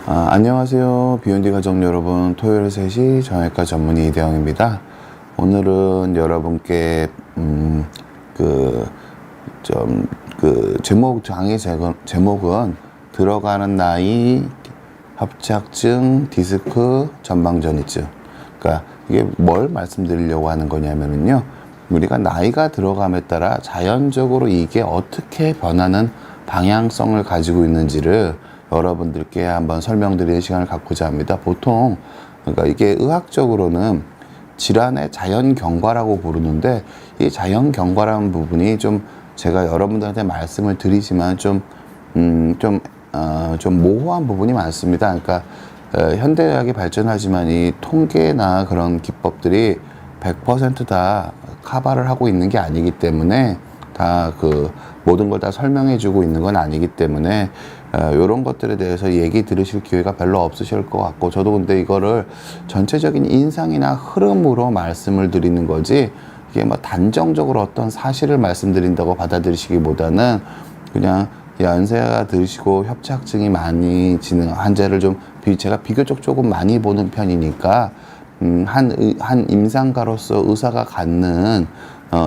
안녕하세요. 비욘디 가족 여러분. 토요일 3시 정형외과 전문의 이대영입니다. 오늘은 여러분께 제목은 들어가는 나이, 협착증, 디스크, 전방전이증. 그러니까 이게 뭘 말씀드리려고 하는 거냐면요. 우리가 나이가 들어감에 따라 자연적으로 이게 어떻게 변하는 방향성을 가지고 있는지를 여러분들께 한번 설명드리는 시간을 갖고자 합니다. 보통 그러니까 이게 의학적으로는 질환의 자연경과라고 부르는데, 이 자연경과라는 부분이 좀 제가 여러분들한테 말씀을 드리지만 좀 모호한 부분이 많습니다. 그러니까 현대의학이 발전하지만 이 통계나 그런 기법들이 100% 다 커버를 하고 있는 게 아니기 때문에, 다 모든 걸 다 설명해 주고 있는 건 아니기 때문에 이런 것들에 대해서 얘기 들으실 기회가 별로 없으실 것 같고, 저도 근데 이거를 전체적인 인상이나 흐름으로 말씀을 드리는 거지, 이게 뭐 단정적으로 어떤 사실을 말씀드린다고 받아들이시기보다는 그냥 연세가 드시고 협착증이 많이 지는 환자를 제가 비교적 조금 많이 보는 편이니까 한 임상가로서 의사가 갖는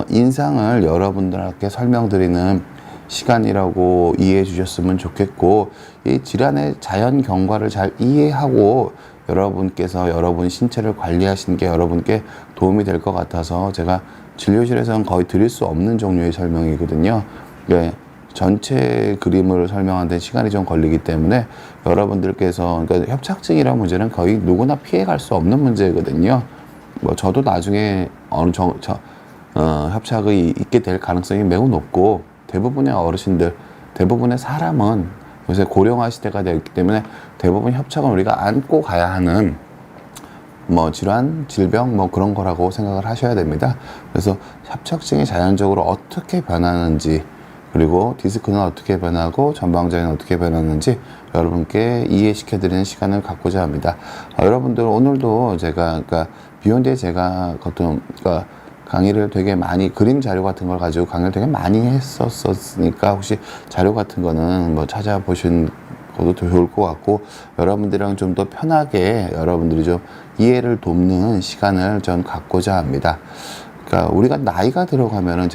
인상을 여러분들께 설명드리는 시간이라고 이해해 주셨으면 좋겠고, 이 질환의 자연 경과를 잘 이해하고 여러분께서 여러분 신체를 관리하시는 게 여러분께 도움이 될 것 같아서 제가 진료실에서는 거의 드릴 수 없는 종류의 설명이거든요. 네, 전체 그림을 설명하는 데 시간이 좀 걸리기 때문에 여러분들께서, 그러니까 협착증이라는 문제는 거의 누구나 피해갈 수 없는 문제거든요. 뭐 저도 나중에 협착이 있게 될 가능성이 매우 높고, 대부분의 어르신들, 대부분의 사람은 요새 고령화 시대가 되었기 때문에 대부분 협착은 우리가 안고 가야 하는 질환, 질병 그런 거라고 생각을 하셔야 됩니다. 그래서 협착증이 자연적으로 어떻게 변하는지, 그리고 디스크는 어떻게 변하고 전방전이는 어떻게 변하는지 여러분께 이해시켜드리는 시간을 갖고자 합니다. 여러분들 오늘도 그러니까 비욘디에 제가 강의를 되게 많이, 그림 자료 같은 걸 가지고 강의를 되게 많이 했었으니까 혹시 자료 같은 거는 찾아보신 것도 좋을 것 같고, 여러분들이랑 좀 더 편하게 여러분들이 좀 이해를 돕는 시간을 전 갖고자 합니다. 그러니까 우리가 나이가 들어가면은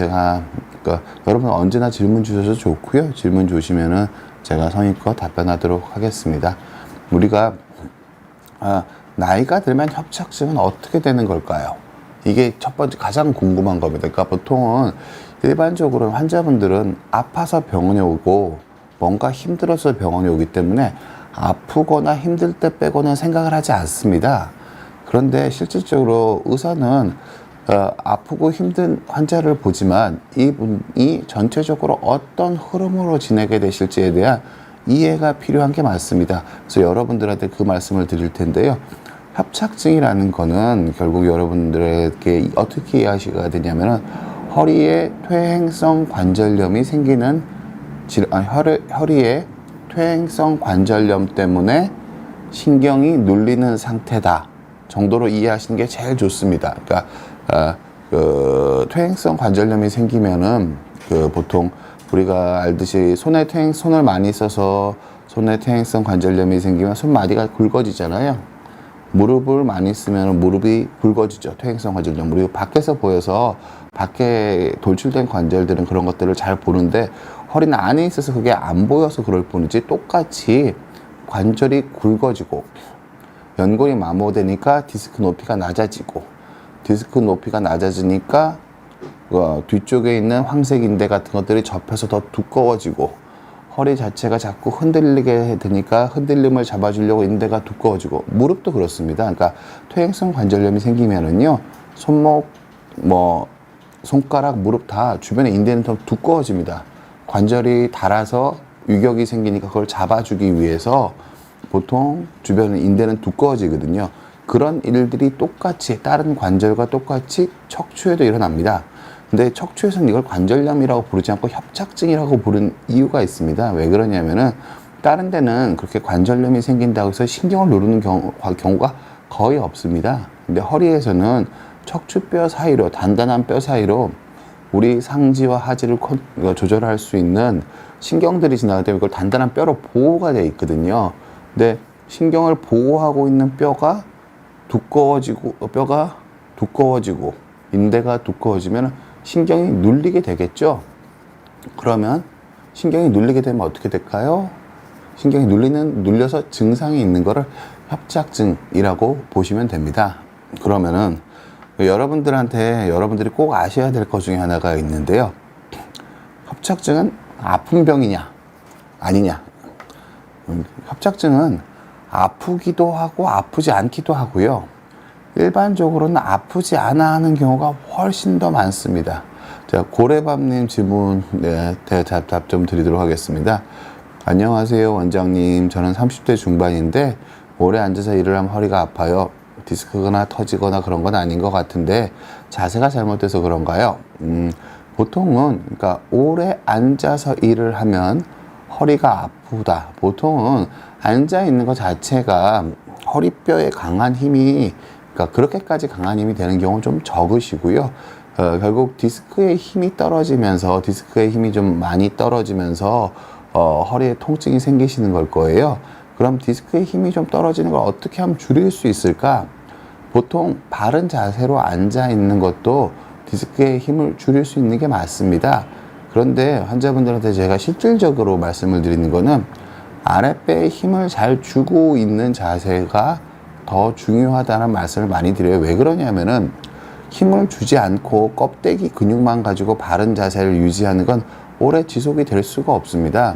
여러분 언제나 질문 주셔서 좋고요. 질문 주시면은 제가 성의껏 답변하도록 하겠습니다. 우리가 나이가 들면 협착증은 어떻게 되는 걸까요? 이게 첫 번째 가장 궁금한 겁니다. 그러니까 보통은 일반적으로 환자분들은 아파서 병원에 오고 뭔가 힘들어서 병원에 오기 때문에 아프거나 힘들 때 빼고는 생각을 하지 않습니다. 그런데 실질적으로 의사는 아프고 힘든 환자를 보지만 이분이 전체적으로 어떤 흐름으로 지내게 되실지에 대한 이해가 필요한 게 맞습니다. 그래서 여러분들한테 그 말씀을 드릴 텐데요. 협착증이라는 거는 결국 여러분들에게 어떻게 이해하시게 되냐면은 허리에 퇴행성 관절염이 생기는 허리에 퇴행성 관절염 때문에 신경이 눌리는 상태다 정도로 이해하시는 게 제일 좋습니다. 그러니까 퇴행성 관절염이 생기면은 보통 우리가 알듯이 손을 많이 써서 손에 퇴행성 관절염이 생기면 손마디가 굵어지잖아요. 무릎을 많이 쓰면 무릎이 굵어지죠. 퇴행성 관절염. 그리고 밖에서 보여서 밖에 돌출된 관절들은 그런 것들을 잘 보는데 허리는 안에 있어서 그게 안 보여서 그럴 뿐이지, 똑같이 관절이 굵어지고 연골이 마모되니까 디스크 높이가 낮아지고, 디스크 높이가 낮아지니까 뒤쪽에 있는 황색인대 같은 것들이 접혀서 더 두꺼워지고, 허리 자체가 자꾸 흔들리게 되니까 흔들림을 잡아주려고 인대가 두꺼워지고, 무릎도 그렇습니다. 그러니까 퇴행성 관절염이 생기면은요, 손목, 손가락, 무릎 다 주변에 인대는 더 두꺼워집니다. 관절이 닳아서 유격이 생기니까 그걸 잡아주기 위해서 보통 주변 인대는 두꺼워지거든요. 그런 일들이 똑같이 다른 관절과 똑같이 척추에도 일어납니다. 근데 척추에서는 이걸 관절염이라고 부르지 않고 협착증이라고 부른 이유가 있습니다. 왜 그러냐면은 다른 데는 그렇게 관절염이 생긴다고 해서 신경을 누르는 경우가 거의 없습니다. 근데 허리에서는 척추뼈 사이로, 단단한 뼈 사이로 우리 상지와 하지를 조절할 수 있는 신경들이 지나가기 때문에 그걸 단단한 뼈로 보호가 되어 있거든요. 근데 신경을 보호하고 있는 뼈가 두꺼워지고 인대가 두꺼워지면 신경이 눌리게 되겠죠. 그러면 신경이 눌리게 되면 어떻게 될까요? 신경이 눌려서 증상이 있는 거를 협착증이라고 보시면 됩니다. 그러면은 여러분들이 꼭 아셔야 될 것 중에 하나가 있는데요. 협착증은 아픈 병이냐 아니냐. 협착증은 아프기도 하고 아프지 않기도 하고요. 일반적으로는 아프지 않아 하는 경우가 훨씬 더 많습니다. 자, 고래밥님 질문 답 좀 드리도록 하겠습니다. 안녕하세요 원장님. 저는 30대 중반인데 오래 앉아서 일을 하면 허리가 아파요. 디스크가 터지거나 그런 건 아닌 것 같은데 자세가 잘못돼서 그런가요? 보통은 그러니까 오래 앉아서 일을 하면 허리가 아프다. 보통은 앉아 있는 것 자체가 허리뼈에 강한 힘이 그러니까 그렇게까지 강한 힘이 되는 경우는 좀 적으시고요. 결국 디스크의 힘이 좀 많이 떨어지면서 허리에 통증이 생기시는 걸 거예요. 그럼 디스크의 힘이 좀 떨어지는 걸 어떻게 하면 줄일 수 있을까? 보통 바른 자세로 앉아 있는 것도 디스크의 힘을 줄일 수 있는 게 맞습니다. 그런데 환자분들한테 제가 실질적으로 말씀을 드리는 거는 아랫배에 힘을 잘 주고 있는 자세가 더 중요하다는 말씀을 많이 드려요. 왜 그러냐면은 힘을 주지 않고 껍데기 근육만 가지고 바른 자세를 유지하는 건 오래 지속이 될 수가 없습니다.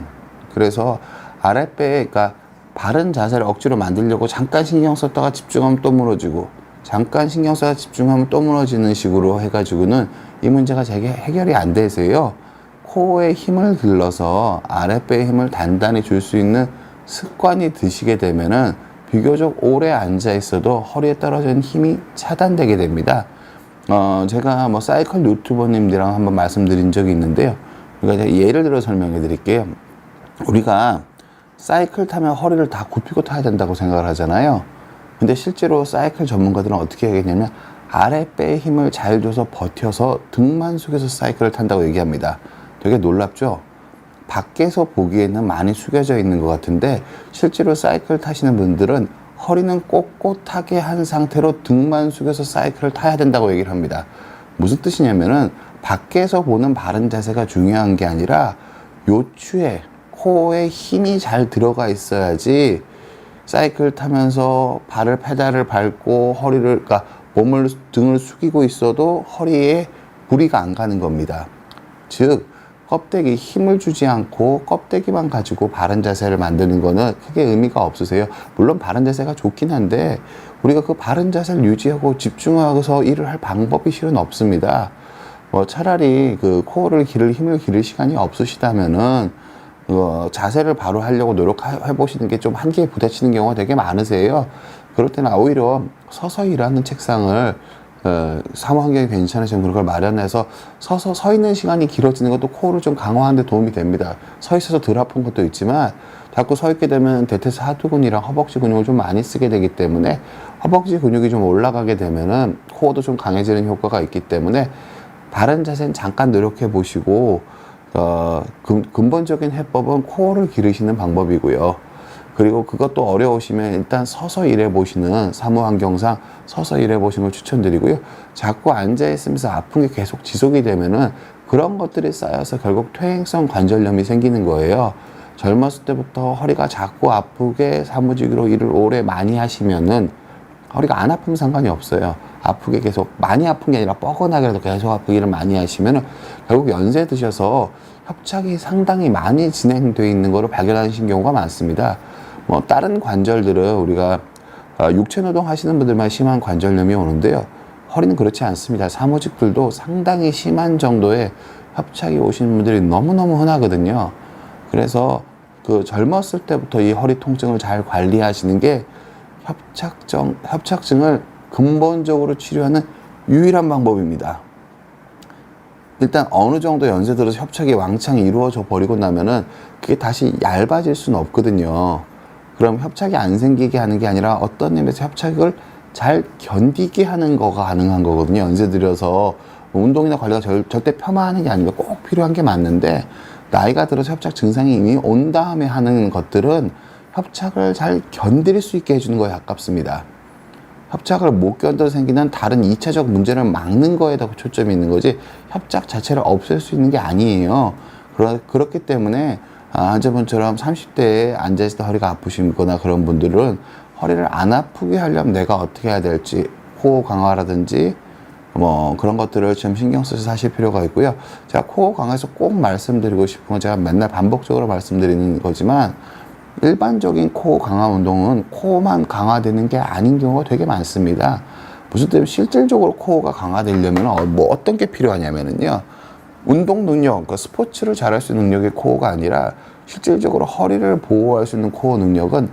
그래서 아랫배에 그러니까 바른 자세를 억지로 만들려고 잠깐 신경 썼다가 집중하면 또 무너지고 잠깐 신경 써서 집중하면 또 무너지는 식으로 해가지고는 이 문제가 해결이 안 돼서요. 코어에 힘을 길러서 아랫배에 힘을 단단히 줄 수 있는 습관이 드시게 되면은 비교적 오래 앉아 있어도 허리에 떨어지는 힘이 차단되게 됩니다. 제가 사이클 유튜버님들이랑 한번 말씀드린 적이 있는데요. 그러니까 예를 들어 설명해 드릴게요. 우리가 사이클 타면 허리를 다 굽히고 타야 된다고 생각을 하잖아요. 근데 실제로 사이클 전문가들은 어떻게 하겠냐면 아랫배에 힘을 잘 줘서 버텨서 등만 숙여서 사이클을 탄다고 얘기합니다. 되게 놀랍죠? 밖에서 보기에는 많이 숙여져 있는 것 같은데 실제로 사이클 타시는 분들은 허리는 꼿꼿하게 한 상태로 등만 숙여서 사이클을 타야 된다고 얘기를 합니다. 무슨 뜻이냐면은 밖에서 보는 바른 자세가 중요한 게 아니라 요추에 코어에 힘이 잘 들어가 있어야지 사이클 타면서 페달을 밟고 그러니까 등을 숙이고 있어도 허리에 무리가 안 가는 겁니다. 즉 껍데기 힘을 주지 않고 껍데기만 가지고 바른 자세를 만드는 거는 크게 의미가 없으세요. 물론 바른 자세가 좋긴 한데 우리가 그 바른 자세를 유지하고 집중하고서 일을 할 방법이 실은 없습니다. 차라리 그 코어를 힘을 기를 시간이 없으시다면은 자세를 바로 하려고 노력해 보시는 게 좀 한계에 부딪히는 경우가 되게 많으세요. 그럴 때는 오히려 서서 일하는 책상을 사무 환경이 괜찮으시면 그런 걸 마련해서 서 있는 시간이 길어지는 것도 코어를 좀 강화하는 데 도움이 됩니다. 서 있어서 덜 아픈 것도 있지만 자꾸 서 있게 되면 대퇴사 하두근이랑 허벅지 근육을 좀 많이 쓰게 되기 때문에 허벅지 근육이 좀 올라가게 되면은 코어도 좀 강해지는 효과가 있기 때문에 바른 자세는 잠깐 노력해 보시고 근본적인 해법은 코어를 기르시는 방법이고요. 그리고 그것도 어려우시면 일단 서서 일해 보시는 사무 환경상 서서 일해 보시는 걸 추천드리고요. 자꾸 앉아 있으면서 아픈 게 계속 지속이 되면은 그런 것들이 쌓여서 결국 퇴행성 관절염이 생기는 거예요. 젊었을 때부터 허리가 자꾸 아프게 사무직으로 일을 오래 많이 하시면은 허리가 안 아프면 상관이 없어요. 아프게 계속 많이 아픈 게 아니라 뻐근하게라도 계속 아프게 일을 많이 하시면은 결국 연세 드셔서 협착이 상당히 많이 진행되어 있는 거로 발견하신 경우가 많습니다. 다른 관절들은 우리가 육체 노동 하시는 분들만 심한 관절염이 오는데요. 허리는 그렇지 않습니다. 사무직들도 상당히 심한 정도의 협착이 오시는 분들이 너무너무 흔하거든요. 그래서 그 젊었을 때부터 이 허리 통증을 잘 관리하시는 게 협착증을 근본적으로 치료하는 유일한 방법입니다. 일단 어느 정도 연세 들어서 협착이 왕창 이루어져 버리고 나면은 그게 다시 얇아질 수는 없거든요. 그럼 협착이 안 생기게 하는 게 아니라 어떤 의미에서 협착을 잘 견디게 하는 거가 가능한 거거든요. 연세 들여서 운동이나 관리가 절대 폄하하는 게 아니라 꼭 필요한 게 맞는데 나이가 들어서 협착 증상이 이미 온 다음에 하는 것들은 협착을 잘 견딜 수 있게 해주는 거에 가깝습니다. 협착을 못 견뎌서 생기는 다른 2차적 문제를 막는 거에다 초점이 있는 거지 협착 자체를 없앨 수 있는 게 아니에요. 그렇기 때문에 환자분처럼 30대에 앉아있을 때 허리가 아프시거나 그런 분들은 허리를 안 아프게 하려면 내가 어떻게 해야 될지 코어 강화라든지 뭐 그런 것들을 좀 신경 써서 하실 필요가 있고요. 제가 코어 강화에서 꼭 말씀드리고 싶은 건 제가 맨날 반복적으로 말씀드리는 거지만 일반적인 코어 강화 운동은 코어만 강화되는 게 아닌 경우가 되게 많습니다. 무슨 때문에 실질적으로 코어가 강화되려면 뭐 어떤 게 필요하냐면요. 운동 능력, 그러니까 스포츠를 잘할 수 있는 능력이 코어가 아니라 실질적으로 허리를 보호할 수 있는 코어 능력은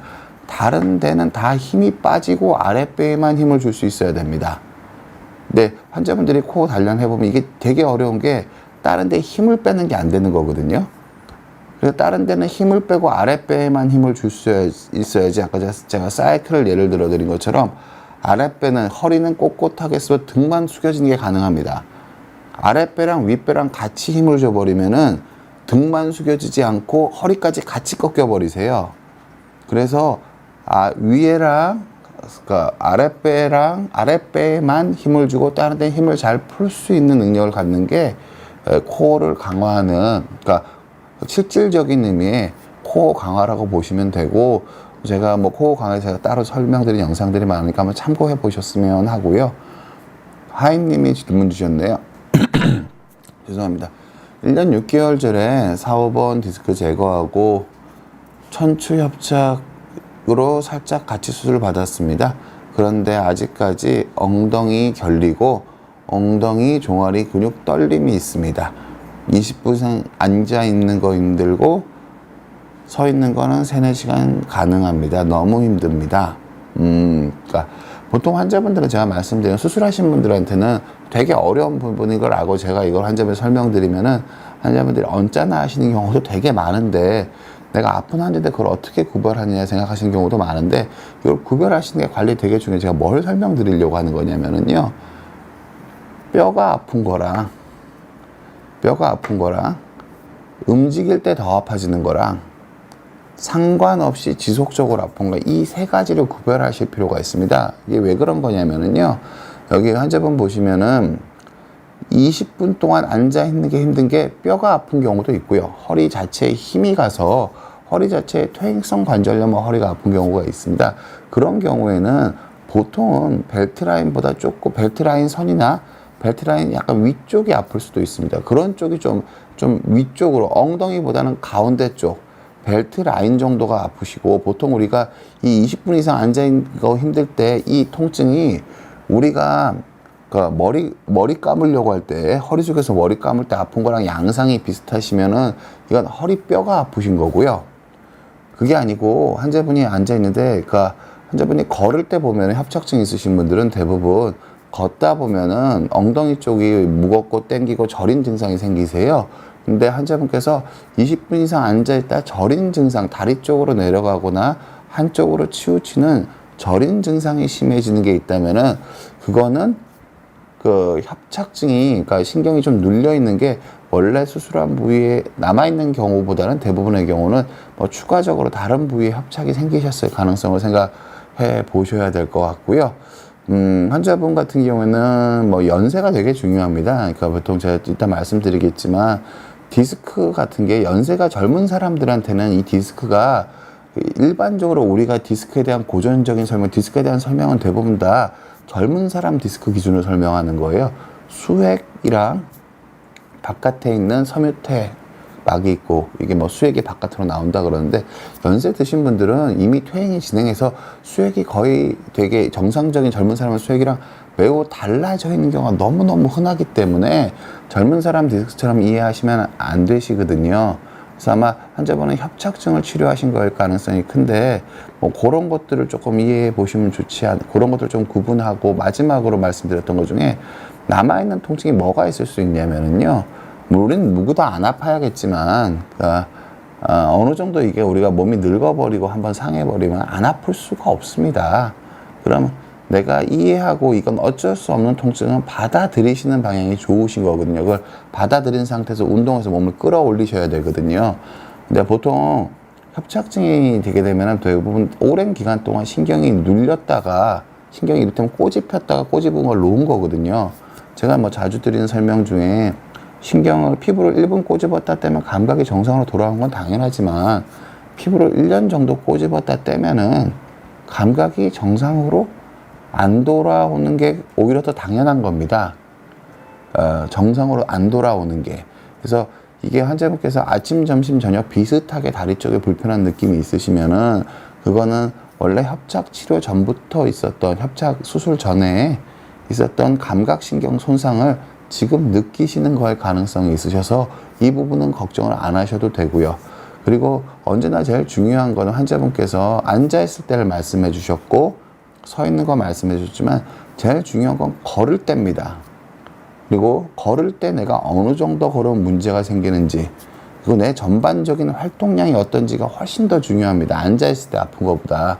다른 데는 다 힘이 빠지고 아랫배에만 힘을 줄 수 있어야 됩니다. 근데 환자분들이 코어 단련 해보면 이게 되게 어려운 게 다른 데 힘을 빼는 게 안 되는 거거든요. 그래서 다른 데는 힘을 빼고 아랫배에만 힘을 줄 수 있어야지 아까 제가 사이클을 예를 들어 드린 것처럼 아랫배는 허리는 꼿꼿하게 해서 등만 숙여지는 게 가능합니다. 아랫배랑 윗배랑 같이 힘을 줘버리면은 등만 숙여지지 않고 허리까지 같이 꺾여버리세요. 그래서 위에랑 그러니까 아랫배에만 힘을 주고 다른 데 힘을 잘 풀 수 있는 능력을 갖는 게 코어를 강화하는 그러니까 실질적인 의미의 코어 강화라고 보시면 되고 제가 뭐 코어 강화에서 제가 따로 설명드린 영상들이 많으니까 한번 참고해 보셨으면 하고요. 하인님이 질문 주셨네요. 죄송합니다. 1년 6개월 전에 4, 5번 디스크 제거하고 천추 협착으로 살짝 같이 수술을 받았습니다. 그런데 아직까지 엉덩이 결리고 엉덩이 종아리 근육 떨림이 있습니다. 20분 이상 앉아 있는 거 힘들고 서 있는 거는 3, 4시간 가능합니다. 너무 힘듭니다. 그러니까 보통 환자분들은 제가 말씀드린 수술하신 분들한테는 되게 어려운 부분인 걸 알고 제가 이걸 환자분들 설명드리면은 환자분들이 언짢아 하시는 경우도 되게 많은데 내가 아픈 환자인데 그걸 어떻게 구별하느냐 생각하시는 경우도 많은데 이걸 구별하시는 게 관리 되게 중요해요. 제가 뭘 설명드리려고 하는 거냐면은요. 뼈가 아픈 거랑 움직일 때 더 아파지는 거랑 상관없이 지속적으로 아픈 거 이 세 가지를 구별하실 필요가 있습니다. 이게 왜 그런 거냐면은요. 여기 환자분 보시면은 20분 동안 앉아 있는 게 힘든 게 뼈가 아픈 경우도 있고요. 허리 자체에 힘이 가서 허리 자체에 퇴행성 관절염 허리가 아픈 경우가 있습니다. 그런 경우에는 보통은 벨트 라인보다 좁고 벨트 라인 선이나 벨트 라인 약간 위쪽이 아플 수도 있습니다. 그런 쪽이 좀 위쪽으로 엉덩이보다는 가운데 쪽 벨트 라인 정도가 아프시고 보통 우리가 이 20분 이상 앉아 있는 거 힘들 때 이 통증이 우리가 그 머리 감으려고 할 때 허리 쪽에서 머리 감을 때 아픈 거랑 양상이 비슷하시면은 이건 허리뼈가 아프신 거고요. 그게 아니고 환자분이 앉아 있는데 그러니까 환자분이 걸을 때 보면 협착증 있으신 분들은 대부분 걷다 보면은 엉덩이 쪽이 무겁고 땡기고 저린 증상이 생기세요. 근데 환자분께서 20분 이상 앉아있다 저린 증상, 다리 쪽으로 내려가거나 한쪽으로 치우치는 저린 증상이 심해지는 게 있다면은 그거는 그 협착증이, 그러니까 신경이 좀 눌려 있는 게 원래 수술한 부위에 남아있는 경우보다는 대부분의 경우는 뭐 추가적으로 다른 부위에 협착이 생기셨을 가능성을 생각해 보셔야 될 것 같고요. 환자분 같은 경우에는 뭐 연세가 되게 중요합니다. 그러니까 보통 제가 이따 말씀드리겠지만 디스크 같은 게 연세가 젊은 사람들한테는 이 디스크가 일반적으로 우리가 디스크에 대한 고전적인 설명, 디스크에 대한 설명은 대부분 다 젊은 사람 디스크 기준으로 설명하는 거예요. 수액이랑 바깥에 있는 섬유태 막이 있고 이게 뭐 수액이 바깥으로 나온다 그러는데 연세 드신 분들은 이미 퇴행이 진행해서 수액이 거의 되게 정상적인 젊은 사람의 수액이랑 매우 달라져 있는 경우가 너무너무 흔하기 때문에 젊은 사람 디스크처럼 이해하시면 안 되시거든요. 그래서 아마 환자분은 협착증을 치료하신 거일 가능성이 큰데 뭐 그런 것들을 조금 이해해 보시면 그런 것들 좀 구분하고 마지막으로 말씀드렸던 것 중에 남아있는 통증이 뭐가 있을 수 있냐면은요. 우리는 누구도 안 아파야겠지만 그러니까 어느 정도 이게 우리가 몸이 늙어버리고 한번 상해버리면 안 아플 수가 없습니다. 그럼 내가 이해하고 이건 어쩔 수 없는 통증은 받아들이시는 방향이 좋으신 거거든요. 그걸 받아들인 상태에서 운동해서 몸을 끌어올리셔야 되거든요. 근데 보통 협착증이 되게 되면 대부분 오랜 기간 동안 신경이 눌렸다가 신경이 이를테면 꼬집혔다가 꼬집은 걸 놓은 거거든요. 제가 뭐 자주 드리는 설명 중에 피부를 1분 꼬집었다 떼면 감각이 정상으로 돌아온 건 당연하지만 피부를 1년 정도 꼬집었다 떼면은 감각이 정상으로 안 돌아오는 게 오히려 더 당연한 겁니다. 정상으로 안 돌아오는 게. 그래서 이게 환자분께서 아침, 점심, 저녁 비슷하게 다리 쪽에 불편한 느낌이 있으시면은 그거는 원래 협착 치료 전부터 있었던 협착 수술 전에 있었던 감각신경 손상을 지금 느끼시는 거일 가능성이 있으셔서 이 부분은 걱정을 안 하셔도 되고요. 그리고 언제나 제일 중요한 거는 환자분께서 앉아있을 때를 말씀해 주셨고 서 있는 거 말씀해 주셨지만 제일 중요한 건 걸을 때입니다. 그리고 걸을 때 내가 어느 정도 걸으면 문제가 생기는지 그리고 내 전반적인 활동량이 어떤지가 훨씬 더 중요합니다. 앉아있을 때 아픈 것보다.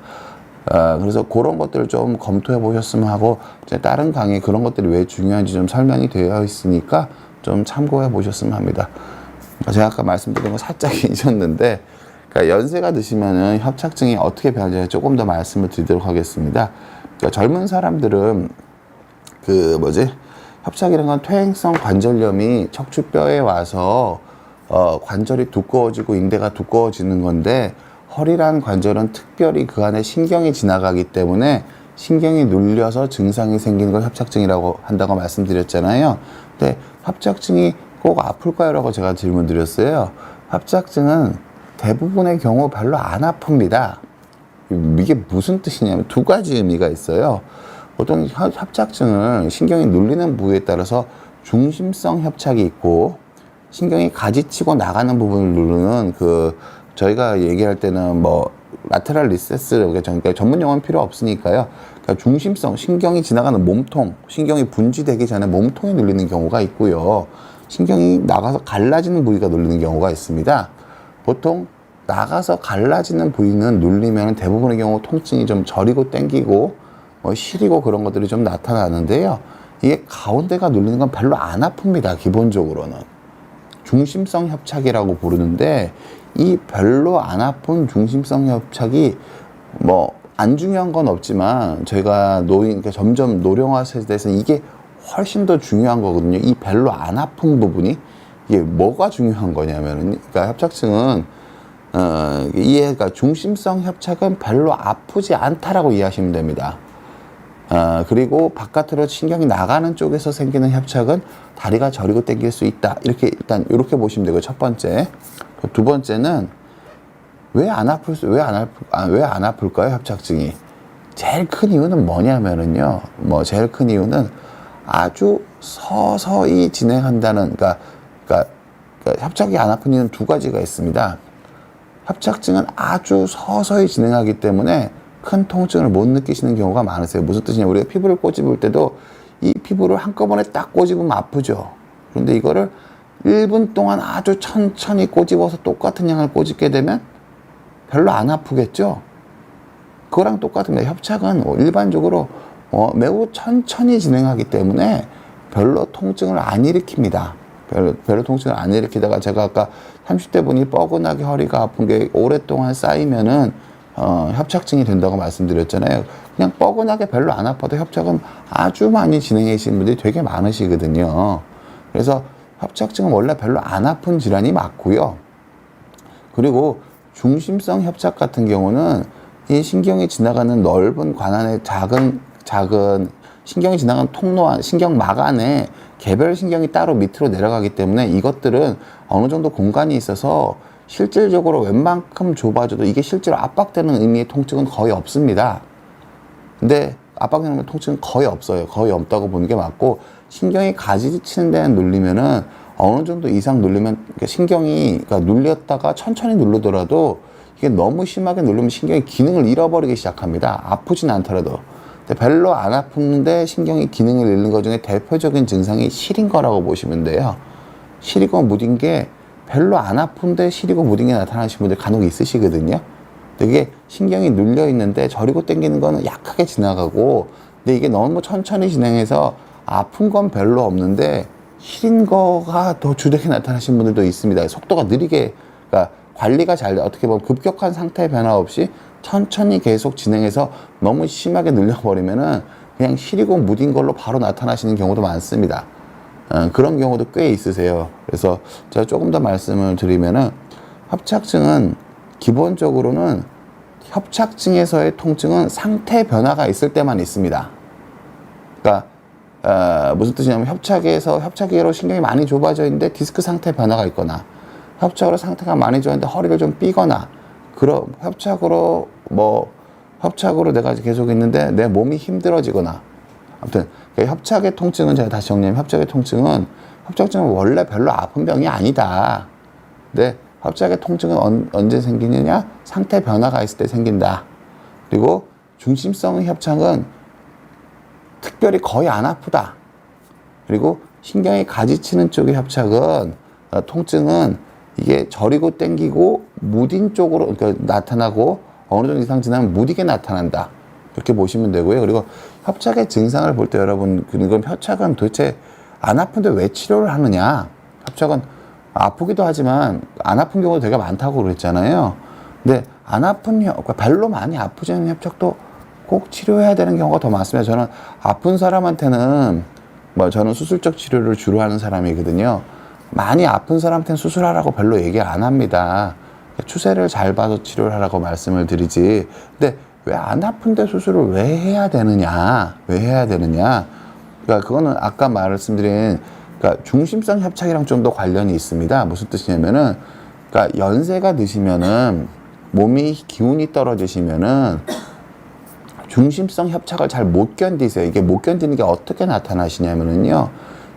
그래서 그런 것들을 좀 검토해 보셨으면 하고 다른 강의에 그런 것들이 왜 중요한지 좀 설명이 되어 있으니까 좀 참고해 보셨으면 합니다. 제가 아까 말씀드린 거 살짝 잊었는데 그러니까 연세가 드시면은 협착증이 어떻게 변하는지 조금 더 말씀을 드리도록 하겠습니다. 그러니까 젊은 사람들은 협착이라는 건 퇴행성 관절염이 척추뼈에 와서 관절이 두꺼워지고 인대가 두꺼워지는 건데 허리란 관절은 특별히 그 안에 신경이 지나가기 때문에 신경이 눌려서 증상이 생기는 걸 협착증이라고 한다고 말씀드렸잖아요. 근데 협착증이 꼭 아플까요? 라고 제가 질문 드렸어요. 협착증은 대부분의 경우 별로 안 아픕니다. 이게 무슨 뜻이냐면 두 가지 의미가 있어요. 보통 협착증을 신경이 눌리는 부위에 따라서 중심성 협착이 있고 신경이 가지치고 나가는 부분을 누르는 저희가 얘기할 때는 라테랄 리세스, 그러니까 전문 용어는 필요 없으니까요. 그러니까 중심성, 신경이 지나가는 몸통, 신경이 분지되기 전에 몸통이 눌리는 경우가 있고요. 신경이 나가서 갈라지는 부위가 눌리는 경우가 있습니다. 보통 나가서 갈라지는 부위는 눌리면 대부분의 경우 통증이 좀 저리고 땡기고 시리고 그런 것들이 좀 나타나는데요. 이게 가운데가 눌리는 건 별로 안 아픕니다. 기본적으로는. 중심성 협착이라고 부르는데 이 별로 안 아픈 중심성 협착이 안 중요한 건 없지만 저희가 그러니까 점점 노령화 세대에서 이게 훨씬 더 중요한 거거든요. 이 별로 안 아픈 부분이 이게 뭐가 중요한 거냐면은 그러니까 협착증은 그러니까 중심성 협착은 별로 아프지 않다라고 이해하시면 됩니다. 그리고 바깥으로 신경이 나가는 쪽에서 생기는 협착은 다리가 저리고 당길 수 있다. 이렇게 보시면 되고요. 첫 번째. 두 번째는 왜 안 아플까요? 협착증이. 제일 큰 이유는 뭐냐면은요. 제일 큰 이유는 아주 서서히 진행한다는, 그러니까 협착이 안 아픈 이유는 두 가지가 있습니다. 협착증은 아주 서서히 진행하기 때문에 큰 통증을 못 느끼시는 경우가 많으세요. 무슨 뜻이냐? 우리가 피부를 꼬집을 때도 이 피부를 한꺼번에 딱 꼬집으면 아프죠. 그런데 이거를 1분 동안 아주 천천히 꼬집어서 똑같은 양을 꼬집게 되면 별로 안 아프겠죠? 그거랑 똑같습니다. 협착은 일반적으로 매우 천천히 진행하기 때문에 별로 통증을 안 일으킵니다. 별로 통증을 안 일으키다가 제가 아까 30대 분이 뻐근하게 허리가 아픈 게 오랫동안 쌓이면은 협착증이 된다고 말씀드렸잖아요. 그냥 뻐근하게 별로 안 아파도 협착은 아주 많이 진행해 계시는 분들이 되게 많으시거든요. 그래서 협착증은 원래 별로 안 아픈 질환이 맞고요. 그리고 중심성 협착 같은 경우는 이 신경이 지나가는 넓은 관안에 작은 신경이 지나가는 통로 안, 신경막 안에 개별 신경이 따로 밑으로 내려가기 때문에 이것들은 어느 정도 공간이 있어서 실질적으로 웬만큼 좁아져도 이게 실제로 압박되는 의미의 통증은 거의 없습니다. 근데 압박되는 통증은 거의 없어요. 거의 없다고 보는 게 맞고 신경이 가지치는 데는 눌리면은 어느 정도 이상 눌리면 신경이 눌렸다가 천천히 누르더라도 이게 너무 심하게 누르면 신경이 기능을 잃어버리기 시작합니다. 아프진 않더라도. 근데 별로 안 아픈데 신경이 기능을 잃는 것 중에 대표적인 증상이 시린 거라고 보시면 돼요. 시리고 무딘 게 별로 안 아픈데 시리고 무딘 게 나타나시는 분들 간혹 있으시거든요. 근데 이게 신경이 눌려 있는데 저리고 당기는 거는 약하게 지나가고 근데 이게 너무 천천히 진행해서 아픈 건 별로 없는데 시린 거가 더 주되게 나타나시는 분들도 있습니다. 속도가 느리게, 그러니까 관리가 잘 돼. 어떻게 보면 급격한 상태 변화 없이 천천히 계속 진행해서 너무 심하게 늘려버리면은 그냥 시리고 무딘 걸로 바로 나타나시는 경우도 많습니다. 그런 경우도 꽤 있으세요. 그래서 제가 조금 더 말씀을 드리면은 협착증은 기본적으로는 협착증에서의 통증은 상태 변화가 있을 때만 있습니다. 그러니까 무슨 뜻이냐면 협착으로 신경이 많이 좁아져 있는데 디스크 상태 변화가 있거나 협착으로 상태가 많이 좋았는데 허리를 좀 삐거나 그런 협착으로 내가 계속 있는데 내 몸이 힘들어지거나 아무튼 협착의 통증은 제가 다시 정리하면 협착증은 원래 별로 아픈 병이 아니다. 근데 협착의 통증은 언제 생기느냐? 상태 변화가 있을 때 생긴다. 그리고 중심성 협착은 특별히 거의 안 아프다. 그리고 신경이 가지치는 쪽의 협착은 통증은 이게 저리고 땡기고 무딘 쪽으로 그러니까 나타나고 어느 정도 이상 지나면 무디게 나타난다. 그렇게 보시면 되고요. 그리고 협착의 증상을 볼 때 여러분 그럼 협착은 도대체 안 아픈데 왜 치료를 하느냐? 협착은 아프기도 하지만 안 아픈 경우도 되게 많다고 그랬잖아요. 근데 안 아픈 별로 많이 아프지 않은 협착도 꼭 치료해야 되는 경우가 더 많습니다. 저는 아픈 사람한테는 저는 수술적 치료를 주로 하는 사람이거든요. 많이 아픈 사람한테는 수술하라고 별로 얘기 안 합니다. 추세를 잘 봐서 치료를 하라고 말씀을 드리지. 근데 왜 안 아픈데 수술을 왜 해야 되느냐? 그러니까 그거는 아까 말씀드린 그러니까 중심성 협착이랑 좀 더 관련이 있습니다. 무슨 뜻이냐면은 그러니까 연세가 드시면은 몸이 기운이 떨어지시면은 중심성 협착을 잘 못 견디세요. 이게 못 견디는 게 어떻게 나타나시냐면은요.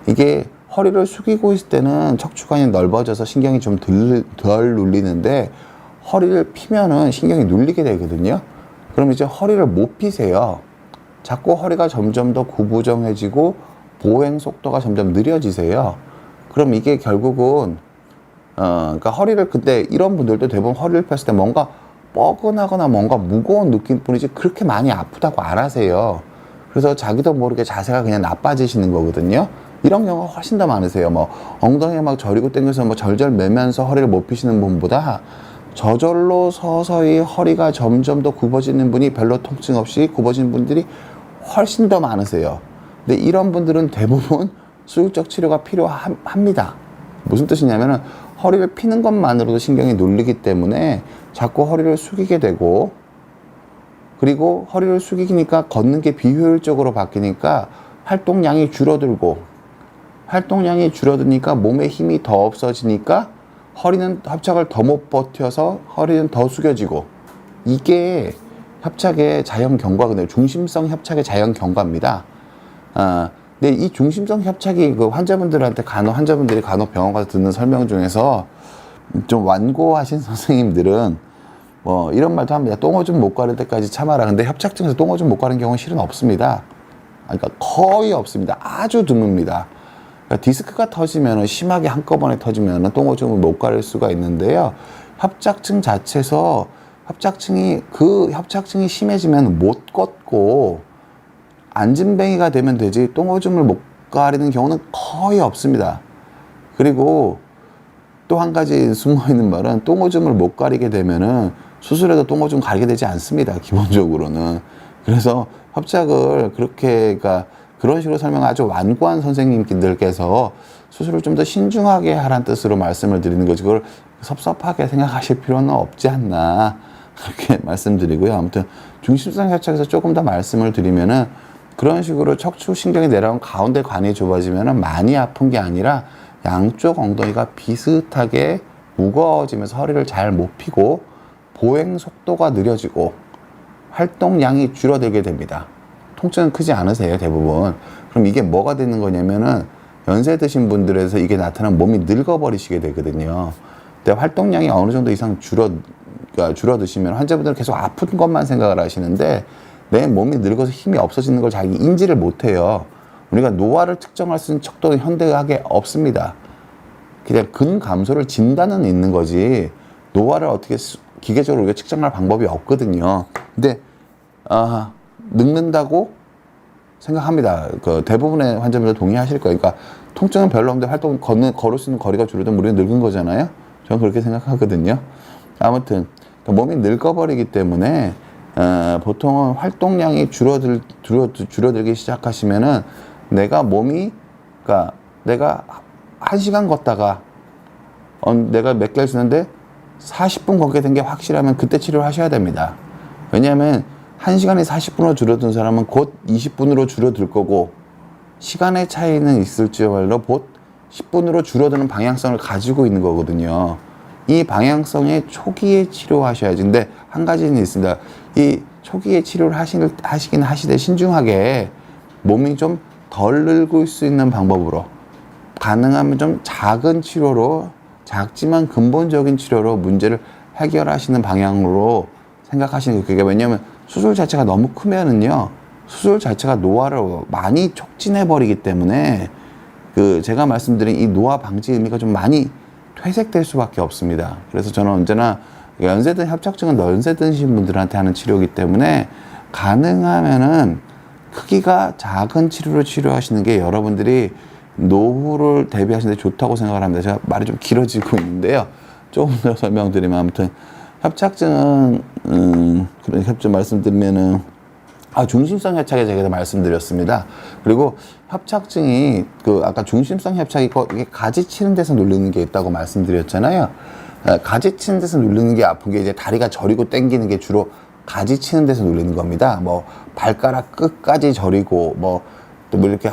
이게 허리를 숙이고 있을 때는 척추관이 넓어져서 신경이 좀 덜 눌리는데 허리를 피면은 신경이 눌리게 되거든요. 그럼 이제 허리를 못 피세요. 자꾸 허리가 점점 더 구부정해지고 보행 속도가 점점 느려지세요. 그럼 이게 결국은 그러니까 허리를 그때 이런 분들도 대부분 허리를 폈을 때 뭔가 뻐근하거나 뭔가 무거운 느낌뿐이지 그렇게 많이 아프다고 안 하세요. 그래서 자기도 모르게 자세가 그냥 나빠지시는 거거든요. 이런 경우가 훨씬 더 많으세요. 엉덩이에 막 저리고 당겨서 절절 매면서 허리를 못 펴시는 분보다 저절로 서서히 허리가 점점 더 굽어지는 분이 별로 통증 없이 굽어지는 분들이 훨씬 더 많으세요. 근데 이런 분들은 대부분 수술적 치료가 필요합니다. 무슨 뜻이냐면은 허리를 피는 것만으로도 신경이 눌리기 때문에 자꾸 허리를 숙이게 되고 그리고 허리를 숙이니까 걷는 게 비효율적으로 바뀌니까 활동량이 줄어드니까 몸에 힘이 더 없어지니까 허리는 협착을 더 못 버텨서 허리는 더 숙여지고 이게 협착의 자연 경과거든요. 중심성 협착의 자연 경과입니다. 근데 이 중심성 협착이 그 환자분들이 간혹 병원 가서 듣는 설명 중에서 좀 완고하신 선생님들은 이런 말도 합니다. 똥오줌 못 가릴 때까지 참아라. 근데 협착증에서 똥오줌 못 가는 경우는 실은 없습니다. 그러니까 거의 없습니다. 아주 드뭅니다. 그러니까 디스크가 터지면 심하게 한꺼번에 터지면 똥오줌을 못 가릴 수가 있는데요. 협착증 자체에서 협착증이 심해지면 못 걷고 안진뱅이가 되면 되지 똥오줌을 못 가리는 경우는 거의 없습니다. 그리고 또 한 가지 숨어있는 말은 똥오줌을 못 가리게 되면은 수술해도 똥오줌 가리게 되지 않습니다. 기본적으로는. 그래서 협착을 그러니까 그런 식으로 아주 완고한 선생님들께서 수술을 좀 더 신중하게 하라는 뜻으로 말씀을 드리는 거지 그걸 섭섭하게 생각하실 필요는 없지 않나 그렇게 말씀드리고요. 아무튼 중심성 협착에서 조금 더 말씀을 드리면은 그런 식으로 척추 신경이 내려온 가운데 관이 좁아지면은 많이 아픈 게 아니라 양쪽 엉덩이가 비슷하게 무거워지면서 허리를 잘 못 펴고 보행 속도가 느려지고 활동량이 줄어들게 됩니다. 통증은 크지 않으세요, 대부분. 그럼 이게 뭐가 되는 거냐면은 연세 드신 분들에서 이게 나타나면 몸이 늙어버리시게 되거든요. 근데 활동량이 어느 정도 이상 줄어드시면 환자분들은 계속 아픈 것만 생각을 하시는데 내 몸이 늙어서 힘이 없어지는 걸 자기 인지를 못해요. 우리가 노화를 측정할 수 있는 척도는 현대의학에 없습니다. 그냥 근감소를 진단은 있는 거지 노화를 어떻게 기계적으로 우리가 측정할 방법이 없거든요. 근데 늙는다고 생각합니다. 그 대부분의 환자분들 동의하실 거예요. 그러니까 통증은 별로 없는데 걸을 수 있는 거리가 줄어들면 우리는 늙은 거잖아요. 저는 그렇게 생각하거든요. 아무튼 몸이 늙어버리기 때문에 보통은 활동량이 줄어들기 시작하시면은 내가 몸이, 그러니까 내가 1시간 걷다가 내가 몇 개를 쓰는데 40분 걷게 된 게 확실하면 그때 치료를 하셔야 됩니다. 왜냐하면 1시간이 40분으로 줄어든 사람은 곧 20분으로 줄어들 거고, 시간의 차이는 있을지언정 곧 10분으로 줄어드는 방향성을 가지고 있는 거거든요. 이 방향성의 초기에 치료하셔야지. 근데 한 가지는 있습니다. 이 초기에 치료를 하시긴 하시되 신중하게 몸이 좀 덜 늙을 수 있는 방법으로, 가능하면 좀 작은 치료로, 작지만 근본적인 치료로 문제를 해결하시는 방향으로 생각하시는 게, 그게 왜냐하면 수술 자체가 너무 크면은요, 수술 자체가 노화를 많이 촉진해 버리기 때문에 제가 말씀드린 이 노화 방지 의미가 좀 많이 퇴색될 수밖에 없습니다. 그래서 저는 언제나 연세든 협착증은 연세 드신 분들한테 하는 치료이기 때문에 가능하면은 크기가 작은 치료로 치료하시는 게 여러분들이 노후를 대비하시는 데 좋다고 생각을 합니다. 제가 말이 좀 길어지고 있는데요. 조금 더 설명드리면, 아무튼 협착증은 그런 협착 말씀드리면은 중심성 협착에 제가 말씀드렸습니다. 그리고 협착증이 아까 중심성 협착이 이게 가지 치는 데서 눌리는 게 있다고 말씀드렸잖아요. 가지 치는 데서 눌리는 게 아픈 게 이제 다리가 저리고 당기는 게 주로 가지 치는 데서 눌리는 겁니다. 뭐 발가락 끝까지 저리고 또 이렇게